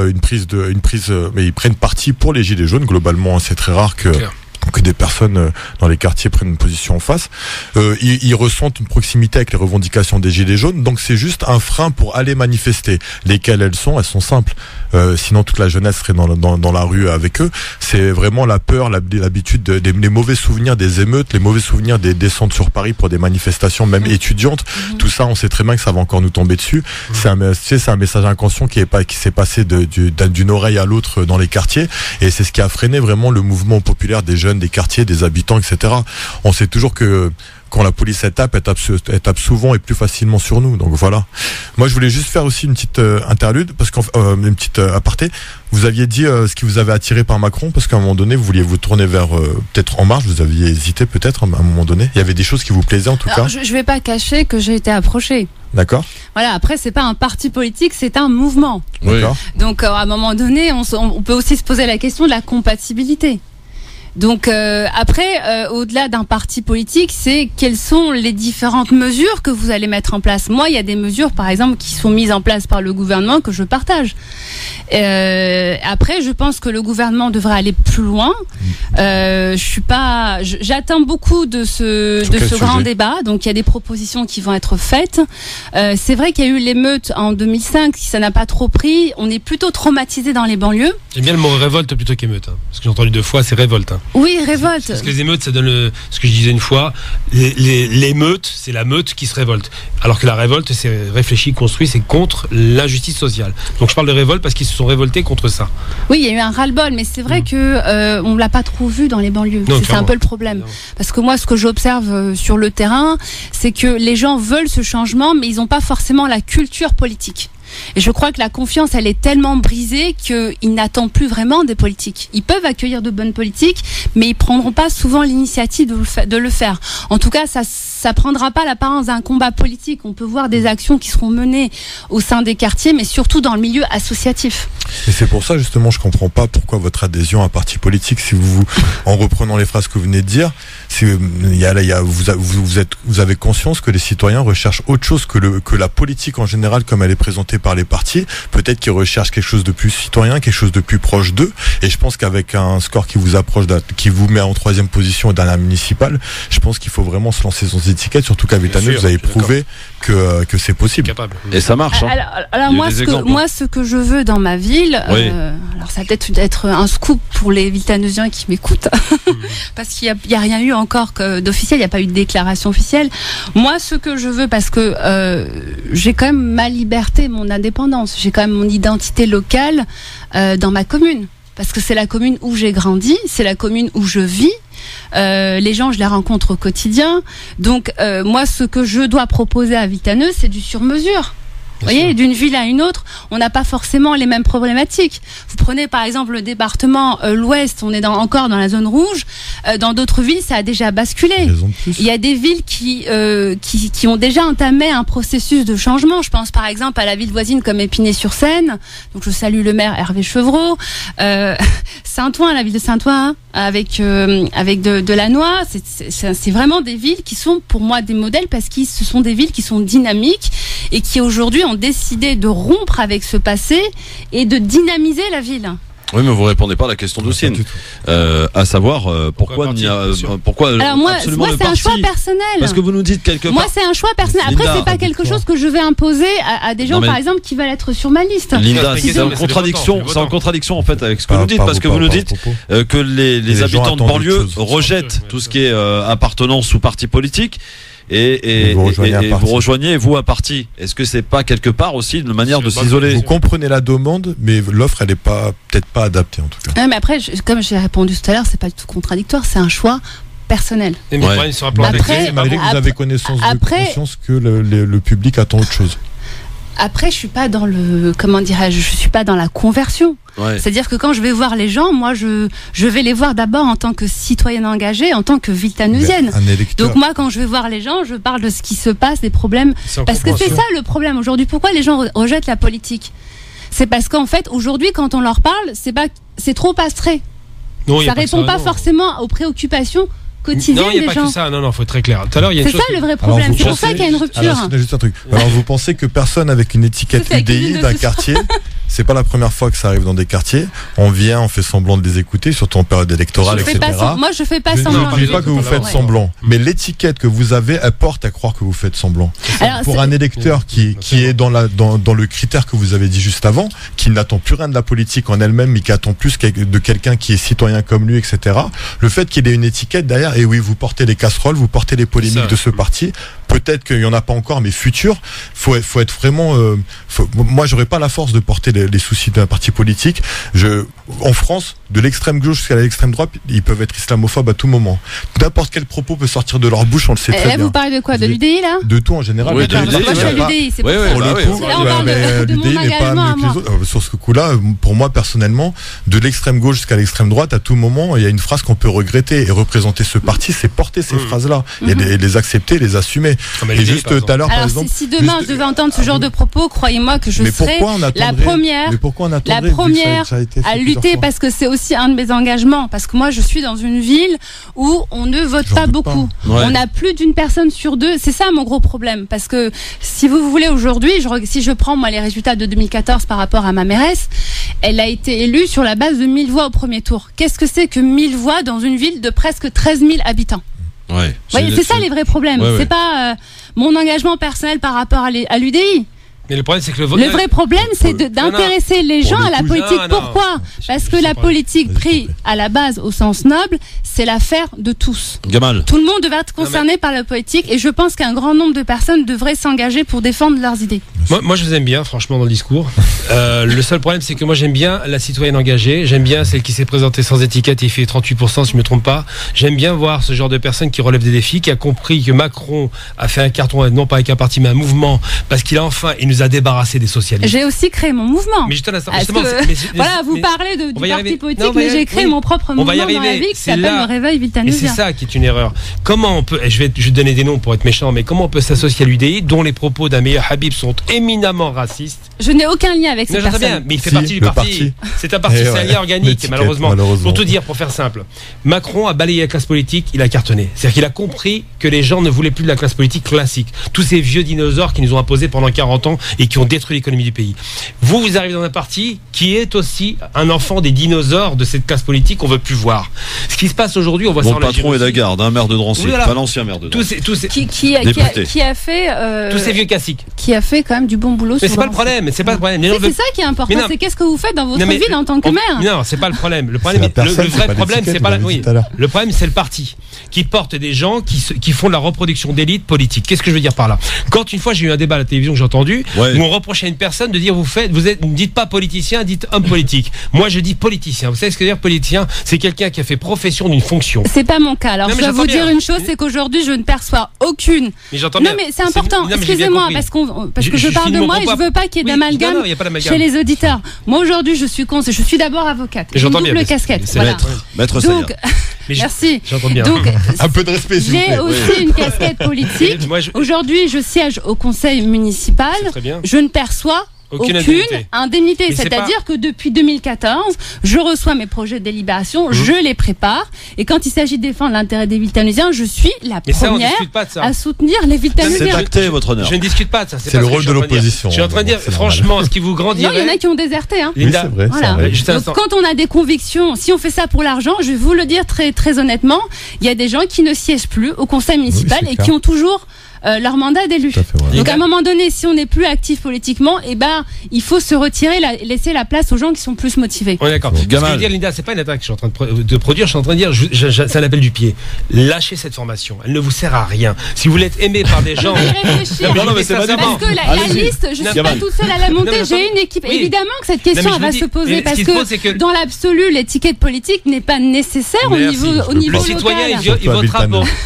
mais ils prennent parti pour les gilets jaunes. Globalement, c'est très rare que des personnes dans les quartiers prennent une position en face. Ils ressentent une proximité avec les revendications des gilets jaunes, donc c'est juste un frein pour aller manifester. Lesquelles elles sont simples. Sinon toute la jeunesse serait dans la rue avec eux. C'est vraiment la peur, l'habitude, les mauvais souvenirs des émeutes, les mauvais souvenirs des descentes sur Paris pour des manifestations même étudiantes. Tout ça, on sait très bien que ça va encore nous tomber dessus. C'est un message inconscient qui s'est passé d'une oreille à l'autre dans les quartiers, et c'est ce qui a freiné vraiment le mouvement populaire des jeunes, des quartiers, des habitants, etc. On sait toujours que quand la police elle tape souvent et plus facilement sur nous. Donc voilà. Moi, je voulais juste faire aussi une petite interlude, parce une petite aparté. Vous aviez dit ce qui vous avait attiré par Macron, parce qu'à un moment donné, vous vouliez vous tourner vers peut-être En Marche. Vous aviez hésité peut-être à un moment donné. Il y avait des choses qui vous plaisaient en tout cas. Je vais pas cacher que j'ai été approchée. D'accord. Voilà. Après, c'est pas un parti politique, c'est un mouvement. Oui. Donc, à un moment donné, on peut aussi se poser la question de la compatibilité. Donc après, au-delà d'un parti politique, c'est quelles sont les différentes mesures que vous allez mettre en place. Moi, il y a des mesures, par exemple, qui sont mises en place par le gouvernement que je partage. Après, je pense que le gouvernement devrait aller plus loin. J'attends beaucoup de ce grand débat. Donc, il y a des propositions qui vont être faites. C'est vrai qu'il y a eu l'émeute en 2005, si ça n'a pas trop pris. On est plutôt traumatisé dans les banlieues. J'aime bien le mot révolte plutôt qu'émeute, parce que j'ai entendu 2 fois, c'est révolte. Oui, révolte. Parce que les émeutes, ça donne ce que je disais une fois. L'émeute, c'est la meute qui se révolte. Alors que la révolte, c'est réfléchi, construit, c'est contre l'injustice sociale. Donc je parle de révolte parce qu'ils se sont révoltés contre ça. Oui, il y a eu un ras-le-bol, mais c'est vrai que on l'a pas trop vu dans les banlieues. C'est un peu le problème. Parce que moi, ce que j'observe sur le terrain, c'est que les gens veulent ce changement, mais ils n'ont pas forcément la culture politique. Et je crois que la confiance, elle est tellement brisée qu'ils n'attendent plus vraiment des politiques. Ils peuvent accueillir de bonnes politiques, mais ils prendront pas souvent l'initiative de le faire. En tout cas, ça prendra pas l'apparence d'un combat politique. On peut voir des actions qui seront menées au sein des quartiers, mais surtout dans le milieu associatif. Et c'est pour ça, justement, je comprends pas pourquoi votre adhésion à un parti politique, si vous, en reprenant les phrases que vous venez de dire, vous avez conscience que les citoyens recherchent autre chose que la politique en général, comme elle est présentée par les partis. Peut-être qu'ils recherchent quelque chose de plus citoyen, quelque chose de plus proche d'eux. Et je pense qu'avec un score qui vous approche, qui vous met en 3e position au dernier municipal, je pense qu'il faut vraiment se lancer sans étiquette, surtout qu'à Villetaneuse, vous avez prouvé que c'est possible. Et ça marche. Hein. Alors moi, ce que je veux dans ma ville, alors ça va peut-être être un scoop pour les Villetaneusiens qui m'écoutent, parce qu'il n'y a rien eu encore d'officiel, il n'y a pas eu de déclaration officielle. Moi, ce que je veux, parce que j'ai quand même ma liberté, mon indépendance, j'ai quand même mon identité locale dans ma commune, parce que c'est la commune où j'ai grandi, c'est la commune où je vis. Les gens, je les rencontre au quotidien. Donc, moi, ce que je dois proposer à Villetaneuse, c'est du sur-mesure. Vous voyez, d'une ville à une autre, on n'a pas forcément les mêmes problématiques. Vous prenez par exemple le département l'Ouest, on est encore dans la zone rouge. Dans d'autres villes, ça a déjà basculé. Il y a des villes qui ont déjà entamé un processus de changement. Je pense par exemple à la ville voisine comme Épinay-sur-Seine. Donc je salue le maire Hervé Chevreau. Saint-Ouen, la ville de Saint-Ouen, avec de la noix. C'est vraiment des villes qui sont pour moi des modèles parce que ce sont des villes qui sont dynamiques et qui aujourd'hui ont décidé de rompre avec ce passé et de dynamiser la ville. Oui, mais vous répondez pas à la question d'Houssine, à savoir pourquoi Alors moi c'est un choix personnel. Parce que vous nous dites quelque part. Moi c'est un choix personnel. Après c'est pas quelque chose que je vais imposer à des gens par exemple qui veulent être sur ma liste. Linda, c'est en contradiction en fait avec ce que vous dites, parce que vous nous dites que les habitants de banlieue rejettent tout ce qui est appartenance ou parti politique. Et vous rejoignez vous un parti. Est-ce que c'est pas quelque part aussi une manière de s'isoler? Vous comprenez la demande, mais l'offre elle est peut-être pas adaptée en tout cas. Mais après, comme j'ai répondu tout à l'heure, c'est pas du tout contradictoire, c'est un choix personnel. Malgré que vous avez conscience que le public attend autre chose. Après, je suis pas dans je suis pas dans la conversion. C'est-à-dire que quand je vais voir les gens, moi, je vais les voir d'abord en tant que citoyenne engagée, en tant que Villetaneusienne. Donc moi, quand je vais voir les gens, je parle de ce qui se passe, des problèmes. Parce que c'est ça le problème aujourd'hui. Pourquoi les gens rejettent la politique? C'est parce qu'en fait, aujourd'hui, quand on leur parle, c'est trop abstrait. Ça répond pas forcément aux préoccupations quotidienne non, il n'y a pas que ça. Non, faut être très clair. Tout à l'heure, il y a c'est ça le vrai problème. C'est pour ça qu'il y a une rupture. Juste un truc. Alors, vous pensez que personne avec une étiquette UDI d'un quartier, c'est pas la première fois que ça arrive dans des quartiers. On vient, on fait semblant de les écouter, surtout en période électorale, etc. Moi, je fais pas semblant. Je ne dis pas que vous faites semblant, mais l'étiquette que vous avez, elle porte à croire que vous faites semblant. Alors, pour un électeur qui est dans le critère que vous avez dit juste avant, qui n'attend plus rien de la politique en elle-même, mais qui attend plus de quelqu'un qui est citoyen comme lui, etc. Le fait qu'il ait une étiquette derrière, et oui, vous portez les casseroles, vous portez les polémiques de ce parti. Peut-être qu'il n'y en a pas encore, mais futur. Faut être vraiment. Moi, j'aurais pas la force de porter les soucis d'un parti politique. En France, de l'extrême gauche jusqu'à l'extrême droite, ils peuvent être islamophobes à tout moment. N'importe quel propos peut sortir de leur bouche, on le sait très bien. Là, vous parlez de quoi? De l'UDI, là? De tout en général. Oui, moi, je suis à l'UDI, c'est pour ça. Pour le coup, l'UDI n'est pas mieux que les autres. Sur ce coup-là, pour moi, personnellement, de l'extrême gauche jusqu'à l'extrême droite, à tout moment, il y a une phrase qu'on peut regretter. Et représenter ce parti, c'est porter ces phrases-là. Et les accepter, les assumer. Et juste tout à l'heure, par exemple. Si demain je devais entendre ce genre de propos, croyez-moi que je serais la première à lutter, parce que c'est aussi un de mes engagements. Parce que moi, je suis dans une ville où on ne vote pas beaucoup. On a plus d'une personne sur deux. C'est ça mon gros problème. Parce que si vous voulez aujourd'hui, si je prends moi les résultats de 2014 par rapport à ma mairesse, elle a été élue sur la base de 1000 voix au premier tour. Qu'est-ce que c'est que 1000 voix dans une ville de presque 13 000 habitants? C'est ça les vrais problèmes. C'est pas mon engagement personnel par rapport à l'UDI. Mais le problème, c'est que le vrai problème, c'est d'intéresser les gens à la politique. Pourquoi ? Parce que la politique, prise à la base au sens noble, c'est l'affaire de tous. Gamal. Tout le monde devrait être concerné par la politique, et je pense qu'un grand nombre de personnes devraient s'engager pour défendre leurs idées. Moi, je vous aime bien, franchement, dans le discours. Le seul problème, c'est que moi, j'aime bien la citoyenne engagée. J'aime bien celle qui s'est présentée sans étiquette et il fait 38%, si je ne me trompe pas. J'aime bien voir ce genre de personne qui relève des défis, qui a compris que Macron a fait un carton, non pas avec un parti, mais un mouvement, parce qu'il a enfin, il nous a débarrassé des socialistes. J'ai aussi créé mon mouvement. Mais justement, voilà, vous parlez du parti politique, mais j'ai créé mon propre mouvement dans la vie qui s'appelle le Réveil Viltaneusien. Et c'est ça qui est une erreur. Comment on peut, et je vais donner des noms pour être méchant, mais comment on peut s'associer à l'UDI, dont les propos d'un meilleur Habib sont éminemment racistes? Je n'ai aucun lien avec cette personne. Bien, mais il fait partie du parti. C'est un parti, c'est un lien organique, malheureusement. Pour tout dire, pour faire simple, Macron a balayé la classe politique, il a cartonné. C'est-à-dire qu'il a compris que les gens ne voulaient plus de la classe politique classique. Tous ces vieux dinosaures qui nous ont imposé pendant 40 ans et qui ont détruit l'économie du pays. Vous arrivez dans un parti qui est aussi un enfant des dinosaures de cette classe politique qu'on veut plus voir. Ce qui se passe aujourd'hui, on voit ça en Algérie. Mon patron est Lagarde, maire de Drancy, pas l'ancien maire de Drancy. Qui a fait tous ces vieux classiques. Qui a fait quand même du bon boulot. Mais c'est pas le problème, c'est pas le problème. C'est ça qui est important. C'est qu'est-ce que vous faites dans votre vie en tant que maire. Non, c'est pas le problème. Le problème, le vrai problème, c'est pas le problème, c'est le parti qui porte des gens qui font de la reproduction d'élite politique. Qu'est-ce que je veux dire par là? Quand une fois j'ai eu un débat à la télévision que j'ai entendu, où on reprochait à une personne de dire vous ne dites pas politicien, dites homme politique. Moi je dis politicien. Vous savez ce que veut dire politicien? C'est quelqu'un qui a fait profession d'une fonction. C'est pas mon cas. Alors je dois vous dire une chose, c'est qu'aujourd'hui je ne perçois aucune. Mais j'entends bien. Non mais c'est important. Excusez-moi parce que je parle de moi et je veux pas qu'il y ait d'amalgame chez les auditeurs. Moi aujourd'hui je suis d'abord avocate. J'ai une double casquette. C'est maître Donc merci. J'entends bien. Donc, un peu de respect. J'ai aussi une casquette politique. Aujourd'hui, je siège au conseil municipal. Je ne perçois aucune indemnité. C'est-à-dire que depuis 2014, je reçois mes projets de délibération, je les prépare, et quand il s'agit de défendre l'intérêt des Viltanusiens, je suis la première à soutenir les Viltanusiens. C'est acté, votre honneur. Je ne discute pas de ça. C'est le rôle de l'opposition. Je suis en train de dire, franchement, ce qui vous grandirait... Non, il y en a qui ont déserté. Hein. Oui, c'est vrai. Voilà. Donc, quand on a des convictions, si on fait ça pour l'argent, je vais vous le dire très, très honnêtement, il y a des gens qui ne siègent plus au conseil municipal et qui ont toujours leur mandat d'élu. Donc à un moment donné, si on n'est plus actif politiquement, il faut se retirer, laisser la place aux gens qui sont plus motivés. On est d'accord. Ce que je veux dire, Linda, c'est pas une attaque que je suis en train de produire, je suis en train de dire, c'est un appel du pied. Lâchez cette formation, elle ne vous sert à rien. Si vous voulez être aimé par des gens... Non, mais c'est pas parce que la liste, je suis pas toute seule à la monter, j'ai une équipe. Évidemment que cette question va se poser, parce que dans l'absolu, l'étiquette politique n'est pas nécessaire au niveau local.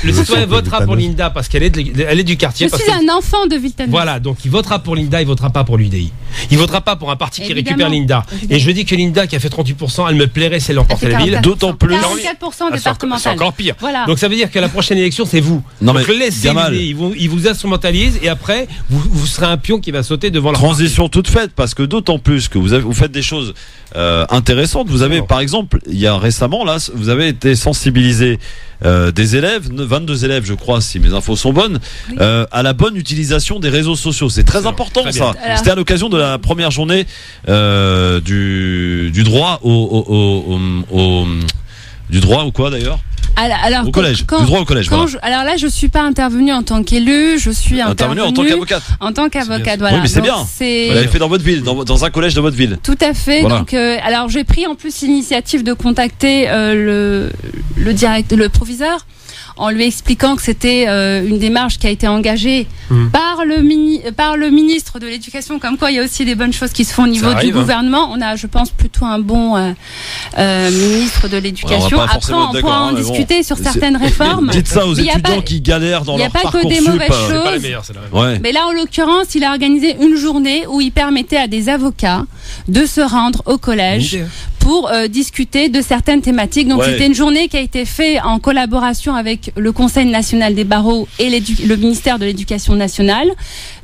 Le citoyen votera pour Linda parce qu'elle est du quartier. Je suis un enfant de Viltaneuse. Voilà, donc il votera pour Linda, il votera pas pour l'UDI. Il votera pas pour un parti qui récupère Linda. Et je dis que Linda qui a fait 38%, elle me plairait si elle emportait la ville. D'autant plus. 44% départemental. C'est encore pire. Voilà. Donc ça veut dire que la prochaine élection, c'est vous. Donc laissez l'UDI, ils vous instrumentalisent et après, vous serez un pion qui va sauter devant la transition toute faite, parce que d'autant plus que vous faites des choses intéressantes. Vous avez, par exemple, il y a récemment, là, vous avez été sensibilisé des élèves, 22 élèves je crois si mes infos sont bonnes, à la bonne utilisation des réseaux sociaux. C'est très important ça. C'était à l'occasion de la première journée du droit du droit ou quoi d'ailleurs au collège, du droit au collège. Alors là, je suis pas intervenue en tant qu'élue, je suis intervenue en tant qu'avocate. En tant qu'avocate, voilà. Oui, mais c'est bien. Vous l'avez fait dans votre ville, dans un collège de votre ville. Tout à fait. Voilà. Donc, alors j'ai pris en plus l'initiative de contacter le proviseur, en lui expliquant que c'était une démarche qui a été engagée par le ministre de l'Éducation, comme quoi il y a aussi des bonnes choses qui se font au niveau du gouvernement. On a, je pense, plutôt un bon ministre de l'Éducation. Après, on pourra en discuter sur certaines réformes. Dites ça aux étudiants qui galèrent dans leur parcours. Il n'y a pas que des mauvaises choses. Mais là, en l'occurrence, il a organisé une journée où il permettait à des avocats de se rendre au collège pour discuter de certaines thématiques. Donc c'était une journée qui a été faite en collaboration avec le Conseil national des barreaux et le ministère de l'Éducation nationale.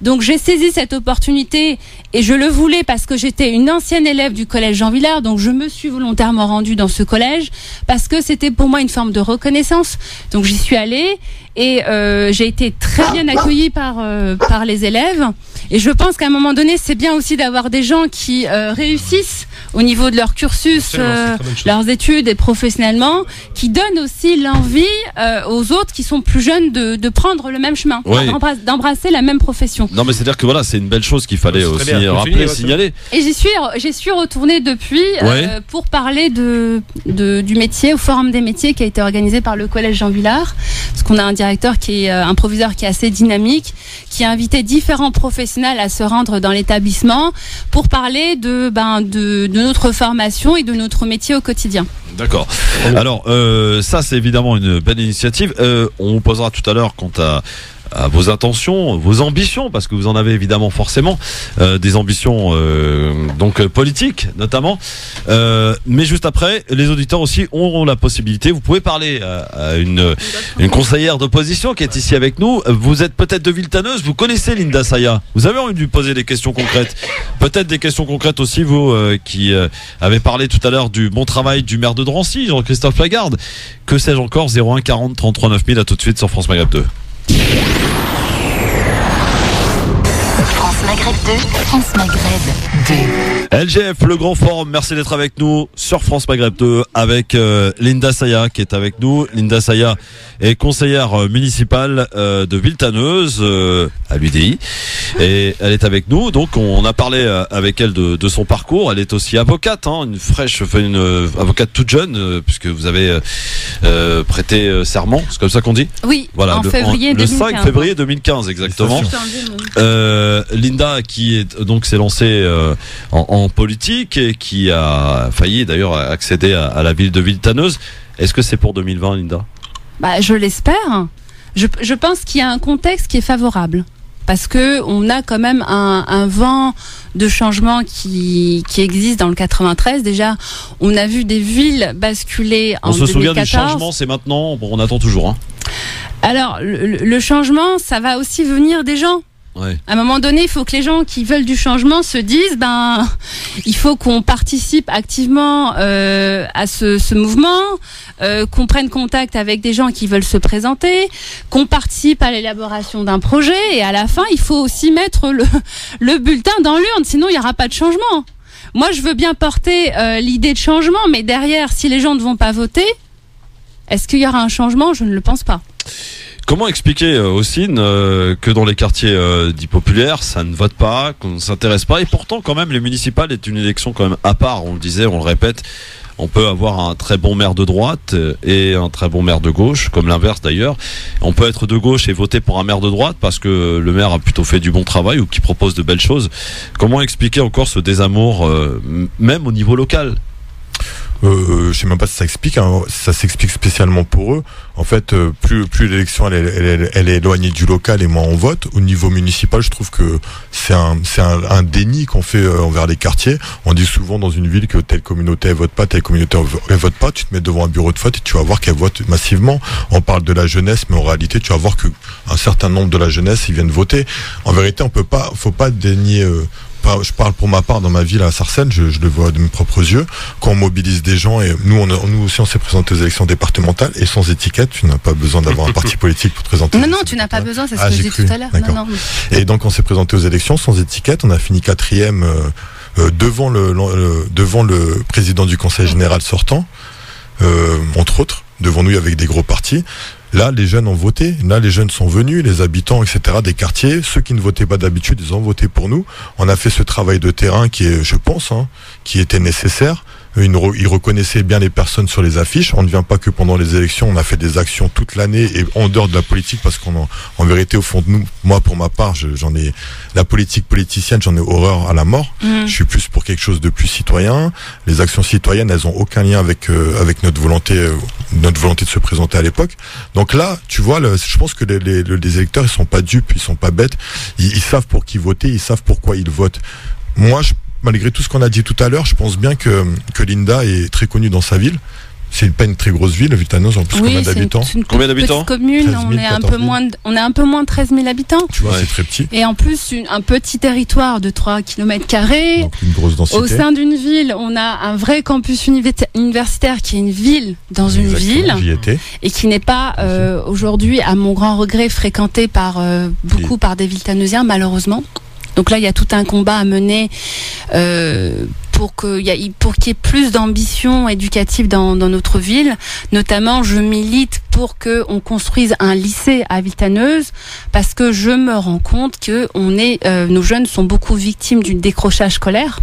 Donc j'ai saisi cette opportunité et je le voulais parce que j'étais une ancienne élève du collège Jean Villard, donc je me suis volontairement rendue dans ce collège parce que c'était pour moi une forme de reconnaissance. Donc j'y suis allée et j'ai été très bien accueillie par les élèves. Et je pense qu'à un moment donné, c'est bien aussi d'avoir des gens qui réussissent au niveau de leur cursus, leurs études et professionnellement, qui donnent aussi l'envie aux autres qui sont plus jeunes de prendre le même chemin, d'embrasser la même profession. Non, mais c'est-à-dire que voilà, c'est une belle chose qu'il fallait aussi rappeler, signaler. Et j'y suis retournée depuis pour parler du métier, au Forum des métiers qui a été organisé par le Collège Jean Villard, parce qu'on a un directeur qui est un proviseur qui est assez dynamique, qui a invité différents professionnels à se rendre dans l'établissement pour parler de notre formation et de notre métier au quotidien. D'accord. Alors, ça c'est évidemment une belle initiative. On vous posera tout à l'heure quant à vos intentions, vos ambitions, parce que vous en avez évidemment forcément des ambitions donc politiques notamment. Mais juste après, les auditeurs aussi auront la possibilité. Vous pouvez parler à une conseillère d'opposition qui est ici avec nous. Vous êtes peut-être de Villetaneuse, vous connaissez Linda Saya. Vous avez envie de lui poser des questions concrètes. Peut-être des questions concrètes aussi, vous qui avez parlé tout à l'heure du bon travail du maire de Drancy, Jean-Christophe Lagarde. Que sais-je encore, 01 40 33 9000, à tout de suite sur France Maghreb 2. France Maghreb 2, France Maghreb 2. LGF, le grand forum, merci d'être avec nous sur France Maghreb 2 avec Linda Saya qui est avec nous. Linda Saya est conseillère municipale de Villetaneuse à l'UDI et elle est avec nous. Donc on a parlé avec elle de son parcours. Elle est aussi avocate, une avocate toute jeune puisque vous avez prêté serment, c'est comme ça qu'on dit ? Oui, voilà, le 5 février 2015 exactement. Linda qui est donc s'est lancée en politique et qui a failli d'ailleurs accéder à la ville de Villetaneuse. Est-ce que c'est pour 2020, Linda ? Je l'espère. Je pense qu'il y a un contexte qui est favorable. Parce que on a quand même un vent de changement qui existe dans le 93. Déjà, on a vu des villes basculer en 2014. On se souvient du changement, c'est maintenant. Bon, on attend toujours. Alors, le changement, ça va aussi venir des gens. Ouais. À un moment donné, il faut que les gens qui veulent du changement se disent, il faut qu'on participe activement à ce mouvement, qu'on prenne contact avec des gens qui veulent se présenter, qu'on participe à l'élaboration d'un projet, et à la fin, il faut aussi mettre le bulletin dans l'urne, sinon il n'y aura pas de changement. Moi, je veux bien porter l'idée de changement, mais derrière, si les gens ne vont pas voter, est-ce qu'il y aura un changement ? Je ne le pense pas. Comment expliquer aussi que dans les quartiers dits populaires, ça ne vote pas, qu'on ne s'intéresse pas, et pourtant quand même les municipales est une élection quand même à part, on le disait, on le répète, on peut avoir un très bon maire de droite et un très bon maire de gauche, comme l'inverse d'ailleurs. On peut être de gauche et voter pour un maire de droite parce que le maire a plutôt fait du bon travail ou qui propose de belles choses. Comment expliquer encore ce désamour, même au niveau local ? Je sais même pas si ça explique, ça s'explique spécialement pour eux. En fait, plus l'élection elle est éloignée du local et moins on vote. Au niveau municipal, je trouve que c'est un déni qu'on fait envers les quartiers. On dit souvent dans une ville que telle communauté elle vote pas, telle communauté elle vote pas. Tu te mets devant un bureau de vote et tu vas voir qu'elle vote massivement. On parle de la jeunesse, mais en réalité, tu vas voir que un certain nombre de la jeunesse ils viennent voter. En vérité, faut pas dénier. Je parle pour ma part dans ma ville à Sarcelles, je le vois de mes propres yeux. Quand on mobilise des gens, et nous aussi on s'est présenté aux élections départementales et sans étiquette, tu n'as pas besoin d'avoir un parti politique pour te présenter. Non, tu n'as pas besoin, c'est ce que je dis tout à l'heure. Non. Et donc on s'est présenté aux élections sans étiquette, on a fini 4e devant le président du conseil général sortant, entre autres, devant nous avec des gros partis. Là, les jeunes ont voté. Là, les jeunes sont venus, les habitants, etc., des quartiers. Ceux qui ne votaient pas d'habitude, ils ont voté pour nous. On a fait ce travail de terrain qui est, je pense, qui était nécessaire. Ils reconnaissaient bien les personnes sur les affiches. On ne vient pas que pendant les élections. On a fait des actions toute l'année et en dehors de la politique parce en vérité, au fond de nous, moi, pour ma part, la politique politicienne, j'en ai horreur à la mort. Je suis plus pour quelque chose de plus citoyen. Les actions citoyennes, elles ont aucun lien avec notre volonté de se présenter à l'époque. Donc là, tu vois, je pense que les électeurs, ils sont pas dupes, ils sont pas bêtes. Ils savent pour qui voter, ils savent pourquoi ils votent. Moi, malgré tout ce qu'on a dit tout à l'heure, je pense bien que Linda est très connue dans sa ville. C'est pas une très grosse ville, Villetaneuse, en plus, combien d'habitants ? Combien d'habitants ? Commune, on est un peu moins de 13 000 habitants. Tu vois, c'est très petit. Et en plus, un petit territoire de 3 km². Donc une grosse densité. Au sein d'une ville, on a un vrai campus universitaire qui est une ville dans une ville. J'y étais. Et qui n'est pas aujourd'hui, à mon grand regret, fréquenté par des Villetaneusiens, malheureusement. Donc là, il y a tout un combat à mener pour qu'il y ait plus d'ambition éducative dans notre ville. Notamment, je milite pour qu'on construise un lycée à Villetaneuse, parce que je me rends compte que nos jeunes sont beaucoup victimes du décrochage scolaire,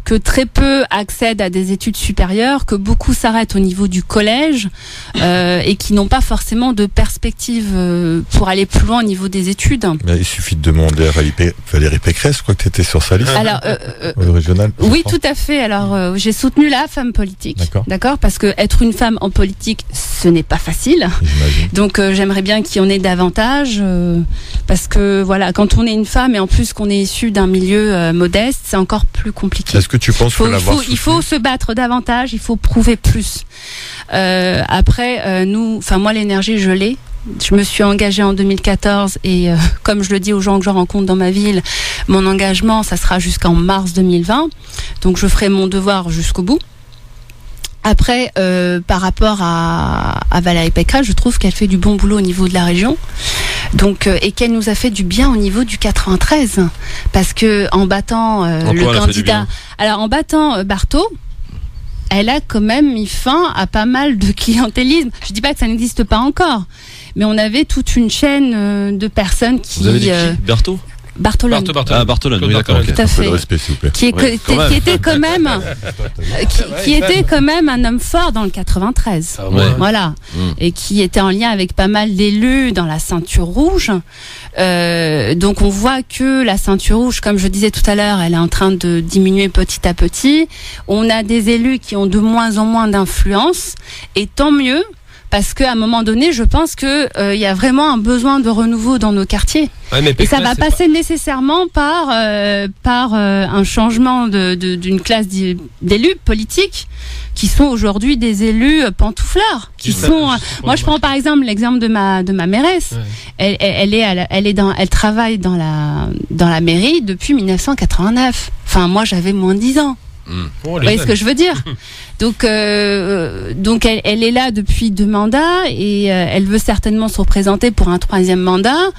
que très peu accèdent à des études supérieures, que beaucoup s'arrêtent au niveau du collège et qui n'ont pas forcément de perspective pour aller plus loin au niveau des études. Mais il suffit de demander à Valérie Pécresse, je crois que tu étais sur sa liste. Alors, au régional. Oui, tout à fait. Alors, j'ai soutenu la femme politique, d'accord, parce que être une femme en politique, ce n'est pas facile. J'imagine. Donc, j'aimerais bien qu'il y en ait davantage, parce que voilà, quand on est une femme et en plus qu'on est issu d'un milieu modeste, c'est encore plus compliqué. Est-ce que tu penses il faut se battre davantage, il faut prouver plus. Après, moi, l'énergie, je l'ai. Je me suis engagée en 2014 et comme je le dis aux gens que je rencontre dans ma ville, mon engagement, ça sera jusqu'en mars 2020. Donc, je ferai mon devoir jusqu'au bout. Après, par rapport à Valérie Pécresse, je trouve qu'elle fait du bon boulot au niveau de la région. Donc, et qu'elle nous a fait du bien au niveau du 93, parce que en battant le candidat, alors en battant Barthaud, elle a quand même mis fin à pas mal de clientélisme. Je dis pas que ça n'existe pas encore, mais on avait toute une chaîne de personnes qui. Vous avez dit qui ? Barthaud ? Bartholone. Ah, Bartholone, oui, d'accord. Tout à fait. De respect, s'il vous plaît. Qui était quand même, qui était quand même un homme fort dans le 93. Ah ouais. Voilà. Et qui était en lien avec pas mal d'élus dans la ceinture rouge. Donc on voit que la ceinture rouge, comme je disais tout à l'heure, elle est en train de diminuer petit à petit. On a des élus qui ont de moins en moins d'influence. Et tant mieux. Parce qu'à un moment donné, je pense que il y a vraiment un besoin de renouveau dans nos quartiers. Ouais, et ça va passer nécessairement par un changement d'une classe d'élus politiques qui sont aujourd'hui des élus pantouflards. Moi, je prends par exemple l'exemple de ma mairesse. Ouais. Elle travaille dans la mairie depuis 1989. Enfin, moi, j'avais moins de 10 ans. Vous voyez ce que je veux dire? Donc elle est là depuis 2 mandats et elle veut certainement se représenter pour un 3e mandat.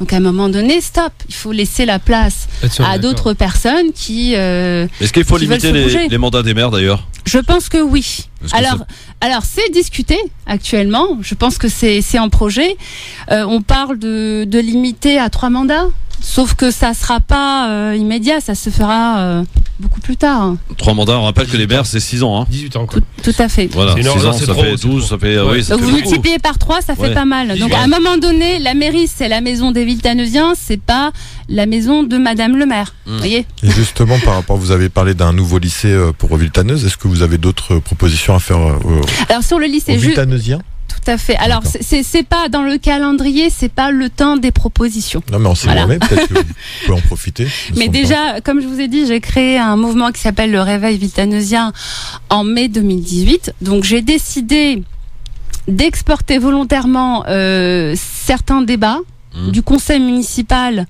Donc à un moment donné, stop. Il faut laisser la place à d'autres personnes qui. Est-ce qu'il faut limiter les mandats des maires d'ailleurs? Je pense que oui. Alors c'est discuté actuellement. Je pense que c'est en projet. On parle de limiter à 3 mandats. Sauf que ça sera pas immédiat, ça se fera beaucoup plus tard. 3 mandats, on rappelle que les maires c'est 6 ans. 18 ans. Tout à fait. Voilà, 6 ans, ça fait 12, ça fait... Oui, ça donc fait vous multipliez par 3, ça fait pas mal. Donc à un moment donné, la mairie c'est la maison des Villetaneusiens, c'est pas la maison de Madame le maire. Vous voyez. Et justement, par rapport, vous avez parlé d'un nouveau lycée pour Villetaneuse, est-ce que vous avez d'autres propositions à faire Alors sur le lycée Villetaneusiens? Tout à fait. Alors, c'est pas dans le calendrier, c'est pas le temps des propositions. Non, mais on sait jamais, peut-être que vous pouvez en profiter. Mais déjà, comme je vous ai dit, j'ai créé un mouvement qui s'appelle le Réveil Villetaneusien en mai 2018. Donc, j'ai décidé d'exporter volontairement certains débats du conseil municipal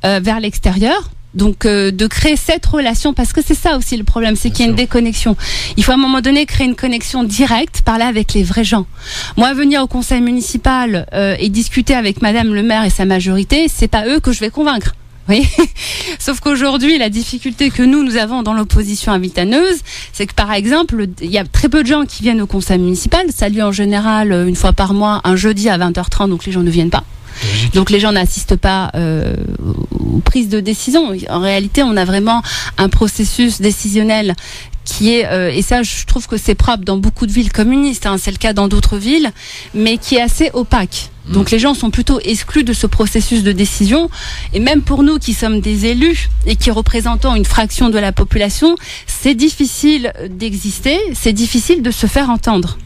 vers l'extérieur. Donc de créer cette relation, parce que c'est ça aussi le problème, c'est qu'il y a une déconnexion. Il faut à un moment donné créer une connexion directe, parler avec les vrais gens. Moi, venir au conseil municipal et discuter avec Madame le maire et sa majorité, c'est pas eux que je vais convaincre. Oui. Sauf qu'aujourd'hui, la difficulté que nous avons dans l'opposition à Villetaneuse, c'est que par exemple, il y a très peu de gens qui viennent au conseil municipal. Ça a lieu en général une fois par mois, un jeudi à 20h30, donc les gens ne viennent pas. Donc les gens n'assistent pas aux prises de décision. En réalité, on a vraiment un processus décisionnel qui est, et ça je trouve que c'est propre dans beaucoup de villes communistes, c'est le cas dans d'autres villes, mais qui est assez opaque. Donc les gens sont plutôt exclus de ce processus de décision, et même pour nous qui sommes des élus et qui représentons une fraction de la population, c'est difficile d'exister, c'est difficile de se faire entendre.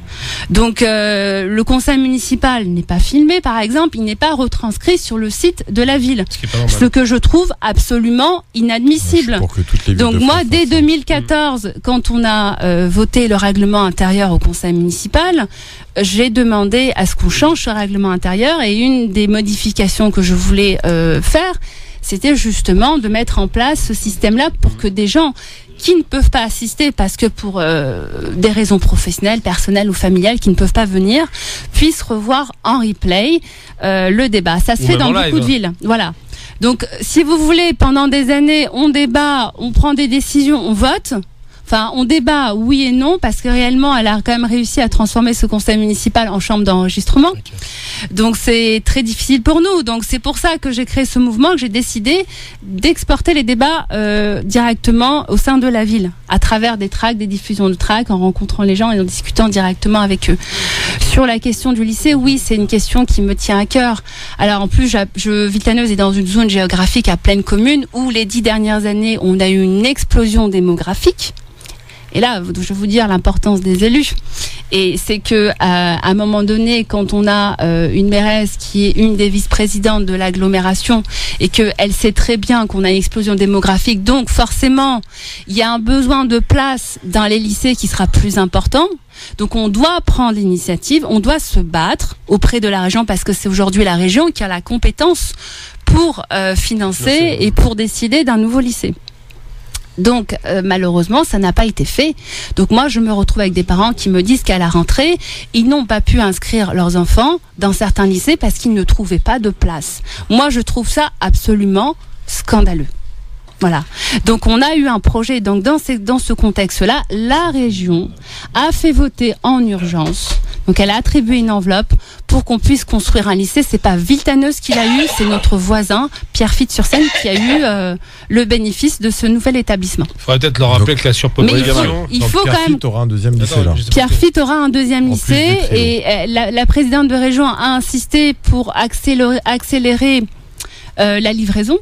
Donc le conseil municipal n'est pas filmé par exemple, il n'est pas retranscrit sur le site de la ville, ce que je trouve absolument inadmissible. Donc moi dès 2014, quand on a voté le règlement intérieur au conseil municipal, j'ai demandé à ce qu'on change ce règlement intérieur, et une des modifications que je voulais faire, c'était justement de mettre en place ce système-là pour que des gens qui ne peuvent pas assister parce que pour des raisons professionnelles, personnelles ou familiales, qui ne peuvent pas venir, puissent revoir en replay le débat. Ça se fait dans beaucoup de villes. Voilà. Donc, si vous voulez, pendant des années, on débat, on prend des décisions, on vote. Enfin, on débat oui et non parce que réellement, elle a quand même réussi à transformer ce conseil municipal en chambre d'enregistrement. Donc c'est très difficile pour nous. Donc c'est pour ça que j'ai créé ce mouvement, que j'ai décidé d'exporter les débats directement au sein de la ville, à travers des tracts, des diffusions de tracts, en rencontrant les gens et en discutant directement avec eux. Sur la question du lycée, oui, c'est une question qui me tient à cœur. Alors en plus, Villetaneuse est dans une zone géographique à pleine commune où les 10 dernières années, on a eu une explosion démographique. Et là, je vais vous dire l'importance des élus. Et c'est que à un moment donné, quand on a une mairesse qui est une des vice-présidentes de l'agglomération et qu'elle sait très bien qu'on a une explosion démographique, donc forcément, il y a un besoin de place dans les lycées qui sera plus important. Donc on doit prendre l'initiative, on doit se battre auprès de la région parce que c'est aujourd'hui la région qui a la compétence pour financer et pour décider d'un nouveau lycée. Donc malheureusement ça n'a pas été fait. Donc moi je me retrouve avec des parents qui me disent qu'à la rentrée ils n'ont pas pu inscrire leurs enfants dans certains lycées parce qu'ils ne trouvaient pas de place. Moi je trouve ça absolument scandaleux. Voilà. Donc on a eu un projet. Donc dans ce contexte-là, la région a fait voter en urgence. Donc elle a attribué une enveloppe pour qu'on puisse construire un lycée. C'est pas Villetaneuse qui l'a eu, c'est notre voisin Pierrefitte-sur-Seine qui a eu le bénéfice de ce nouvel établissement. Il faudrait peut-être leur rappeler que la surpopulation. Il faut quand même. aura un deuxième lycée là. Pierrefitte aura un deuxième lycée et la présidente de région a insisté pour accélérer la livraison.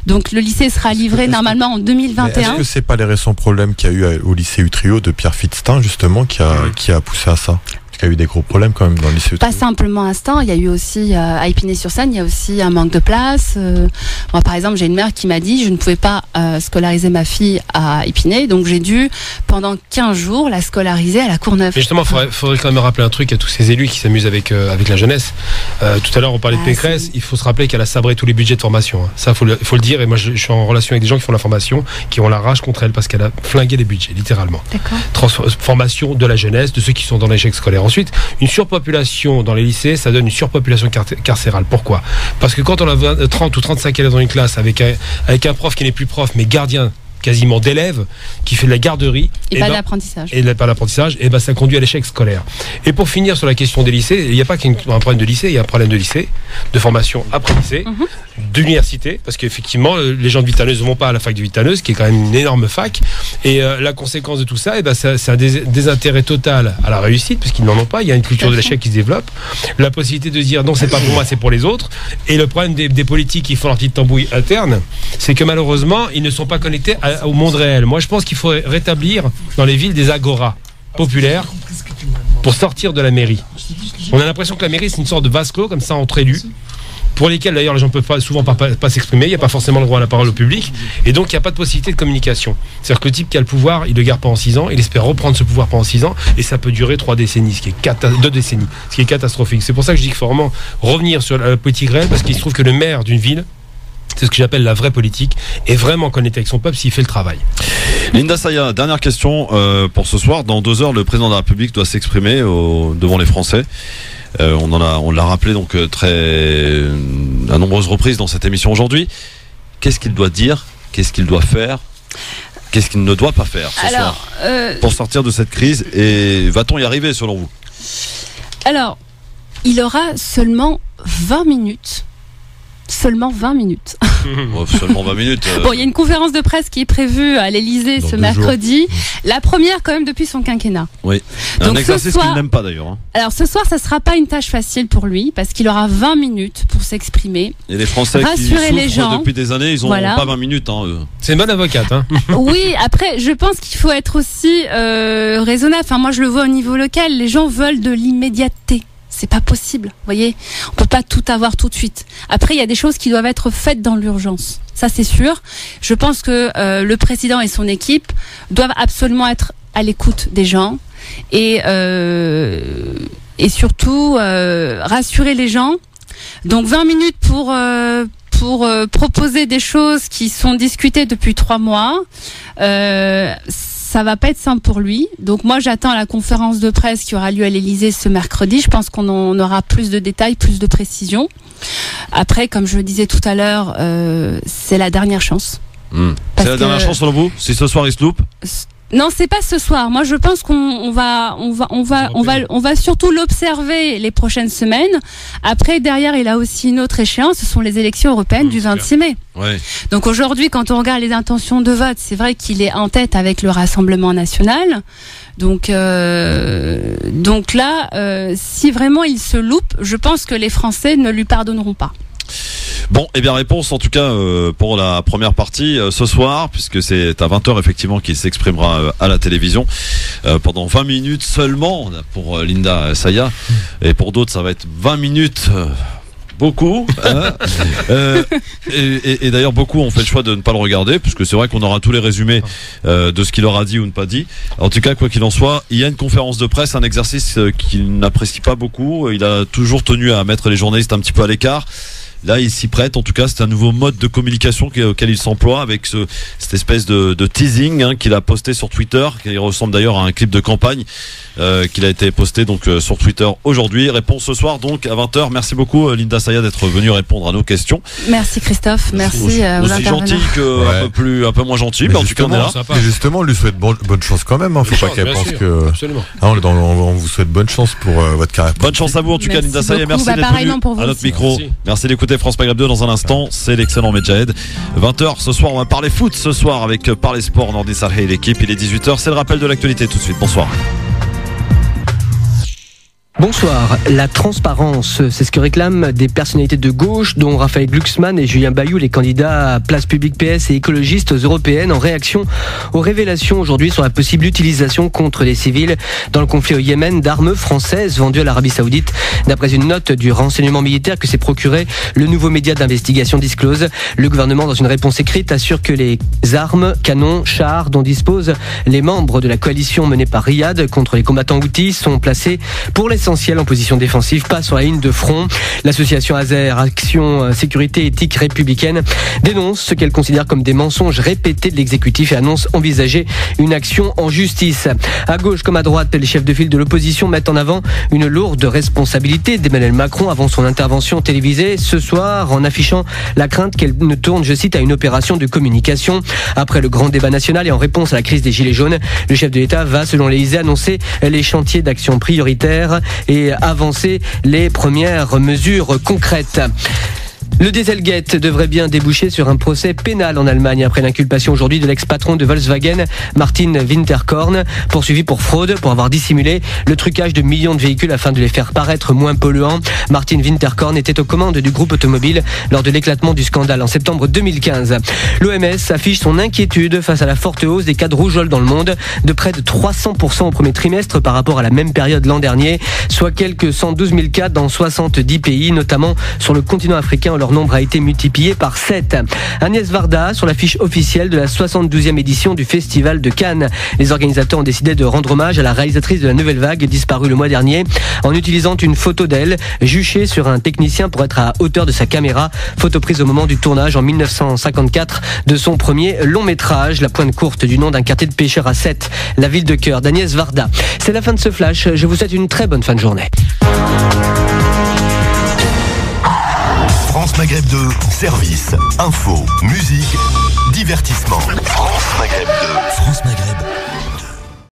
Donc le lycée sera livré normalement en 2021. Est-ce que c'est pas les récents problèmes qu'il y a eu au lycée Utrio de Pierrefitte-Stein justement qui a poussé à ça? Il y a eu des gros problèmes quand même dans le lycée. Pas simplement Instant, il y a eu aussi à Épinay-sur-Seine, il y a aussi un manque de place. Moi par exemple, j'ai une mère qui m'a dit je ne pouvais pas scolariser ma fille à Épinay, donc j'ai dû pendant 15 jours la scolariser à la Courneuve. Mais justement, faudrait quand même rappeler un truc à tous ces élus qui s'amusent avec la jeunesse. Tout à l'heure on parlait de Pécresse, il faut se rappeler qu'elle a sabré tous les budgets de formation. Hein. Ça faut le dire, et moi je suis en relation avec des gens qui font la formation, qui ont la rage contre elle parce qu'elle a flingué les budgets, littéralement. Transformation de la jeunesse, de ceux qui sont dans l'échec scolaire. Ensuite, une surpopulation dans les lycées, ça donne une surpopulation carcérale. Pourquoi? Parce que quand on a 30 ou 35 élèves dans une classe avec un prof qui n'est plus prof mais gardien quasiment d'élèves, qui fait de la garderie et pas d'apprentissage. Et pas d'apprentissage, et ça conduit à l'échec scolaire. Et pour finir sur la question des lycées, il n'y a pas qu'un problème de lycée, il y a un problème de lycée, de formation après lycée, d'université, parce qu'effectivement les gens de Villetaneuse ne vont pas à la fac de Villetaneuse, qui est quand même une énorme fac, et la conséquence de tout ça, c'est un désintérêt total à la réussite, parce qu'ils n'en ont pas. Il y a une culture de l'échec qui se développe, la possibilité de se dire non, c'est pas pour moi, c'est pour les autres. Et le problème des politiques qui font leur petite tambouille interne, c'est que malheureusement ils ne sont pas connectés au monde réel. Moi je pense qu'il faut rétablir dans les villes des agoras populaires pour sortir de la mairie. On a l'impression que la mairie c'est une sorte de vase clos comme ça entre élus, pour lesquels d'ailleurs les gens ne peuvent souvent pas s'exprimer, il n'y a pas forcément le droit à la parole au public, et donc il n'y a pas de possibilité de communication. C'est-à-dire que le type qui a le pouvoir, il le garde pendant 6 ans, il espère reprendre ce pouvoir pendant 6 ans, et ça peut durer 2 décennies, ce qui est catastrophique. C'est pour ça que je dis qu'il faut vraiment revenir sur la politique réelle, parce qu'il se trouve que le maire d'une ville, c'est ce que j'appelle la vraie politique, est vraiment connecté avec son peuple s'il fait le travail. Linda Saya, dernière question pour ce soir. Dans 2 heures, le président de la République doit s'exprimer devant les Français. On l'a rappelé donc à nombreuses reprises dans cette émission aujourd'hui. Qu'est-ce qu'il doit dire? Qu'est-ce qu'il doit faire? Qu'est-ce qu'il ne doit pas faire ce soir pour sortir de cette crise? Et va-t-on y arriver selon vous? Alors, il aura seulement 20 minutes. Seulement 20 minutes. Seulement 20 minutes. Bon, il y a une conférence de presse qui est prévue à l'Élysée ce mercredi. La première quand même depuis son quinquennat. Oui. Donc, un exercice qu'il n'aime pas d'ailleurs. Alors ce soir, ça ne sera pas une tâche facile pour lui parce qu'il aura 20 minutes pour s'exprimer. Et les Français qui souffrent depuis des années, ils n'ont pas 20 minutes. Hein, C'est une bonne avocate. Hein. Oui, après, je pense qu'il faut être aussi raisonnable. Enfin, moi, je le vois au niveau local. Les gens veulent de l'immédiateté. C'est pas possible, vous voyez. On peut pas tout avoir tout de suite. Après, il y a des choses qui doivent être faites dans l'urgence. Ça, c'est sûr. Je pense que le président et son équipe doivent absolument être à l'écoute des gens et surtout rassurer les gens. Donc 20 minutes pour proposer des choses qui sont discutées depuis 3 mois. Ça va pas être simple pour lui. Donc moi j'attends la conférence de presse qui aura lieu à l'Élysée ce mercredi. Je pense qu'on en aura plus de détails, plus de précisions. Après, comme je le disais tout à l'heure, c'est la dernière chance. C'est la dernière chance selon vous? Si ce soir il se loupe? Non, c'est pas ce soir. Moi, je pense qu'on va surtout l'observer les prochaines semaines. Après, derrière, il a aussi une autre échéance. Ce sont les élections européennes du 26 mai. Ouais. Donc aujourd'hui, quand on regarde les intentions de vote, c'est vrai qu'il est en tête avec le Rassemblement national. Donc là, si vraiment il se loupe, je pense que les Français ne lui pardonneront pas. Bon, et bien réponse en tout cas pour la première partie ce soir, puisque c'est à 20h effectivement qu'il s'exprimera à la télévision pendant 20 minutes seulement pour Linda Saya, et pour d'autres ça va être 20 minutes. Beaucoup, hein. Et d'ailleurs beaucoup ont fait le choix de ne pas le regarder, puisque c'est vrai qu'on aura tous les résumés de ce qu'il aura dit ou ne pas dit. En tout cas, quoi qu'il en soit, il y a une conférence de presse, un exercice qu'il n'apprécie pas beaucoup. Il a toujours tenu à mettre les journalistes un petit peu à l'écart. Là, il s'y prête. En tout cas, c'est un nouveau mode de communication auquel il s'emploie, avec cette espèce de teasing qu'il a posté sur Twitter, qui ressemble d'ailleurs à un clip de campagne qu'il a été posté donc sur Twitter aujourd'hui. Réponse ce soir donc à 20h. Merci beaucoup Linda Saya d'être venue répondre à nos questions. Merci Christophe, merci aux aussi gentil que un peu moins gentil, mais en tout cas on est là. Et justement, on lui souhaite bonne chance quand même. Faut pas qu'elle pense que. On vous souhaite bonne chance pour votre carrière. Bonne chance à vous en tout cas, Linda Saya. Merci d'être venue à notre micro. Merci d'écouter France Maghreb 2 dans un instant. C'est l'excellent Medjahed. 20h ce soir, on va parler foot ce soir avec Parler Sport, Nordi Sarhé et l'équipe. Il est 18h. C'est le rappel de l'actualité tout de suite. Bonsoir. Bonsoir. La transparence, c'est ce que réclament des personnalités de gauche, dont Raphaël Glucksmann et Julien Bayou, les candidats à Place Publique PS et écologistes aux européennes, en réaction aux révélations aujourd'hui sur la possible utilisation contre les civils dans le conflit au Yémen d'armes françaises vendues à l'Arabie Saoudite. D'après une note du renseignement militaire que s'est procuré le nouveau média d'investigation Disclose, le gouvernement, dans une réponse écrite, assure que les armes, canons, chars dont disposent les membres de la coalition menée par Riyad contre les combattants houthis sont placés pour l'essentiel en position défensive, pas sur la ligne de front. L'association Azer, Action Sécurité Éthique Républicaine, dénonce ce qu'elle considère comme des mensonges répétés de l'exécutif et annonce envisager une action en justice. À gauche comme à droite, les chefs de file de l'opposition mettent en avant une lourde responsabilité d'Emmanuel Macron avant son intervention télévisée ce soir, en affichant la crainte qu'elle ne tourne, je cite, à une opération de communication. Après le grand débat national et en réponse à la crise des Gilets jaunes, le chef de l'État va, selon l'Élysée, annoncer les chantiers d'action prioritaires et avancer les premières mesures concrètes. Le Dieselgate devrait bien déboucher sur un procès pénal en Allemagne après l'inculpation aujourd'hui de l'ex-patron de Volkswagen, Martin Winterkorn, poursuivi pour fraude pour avoir dissimulé le trucage de millions de véhicules afin de les faire paraître moins polluants. Martin Winterkorn était aux commandes du groupe automobile lors de l'éclatement du scandale en septembre 2015. L'OMS affiche son inquiétude face à la forte hausse des cas de rougeole dans le monde, de près de 300% au premier trimestre par rapport à la même période l'an dernier, soit quelques 112 000 cas dans 70 pays, notamment sur le continent africain. Leur nombre a été multiplié par 7. Agnès Varda sur l'affiche officielle de la 72e édition du Festival de Cannes. Les organisateurs ont décidé de rendre hommage à la réalisatrice de La Nouvelle Vague, disparue le mois dernier, en utilisant une photo d'elle juchée sur un technicien pour être à hauteur de sa caméra, photo prise au moment du tournage en 1954 de son premier long métrage, La Pointe Courte, du nom d'un quartier de pêcheurs à Sète, la ville de cœur d'Agnès Varda. C'est la fin de ce flash, je vous souhaite une très bonne fin de journée. France Maghreb 2, service, info, musique, divertissement. France Maghreb 2.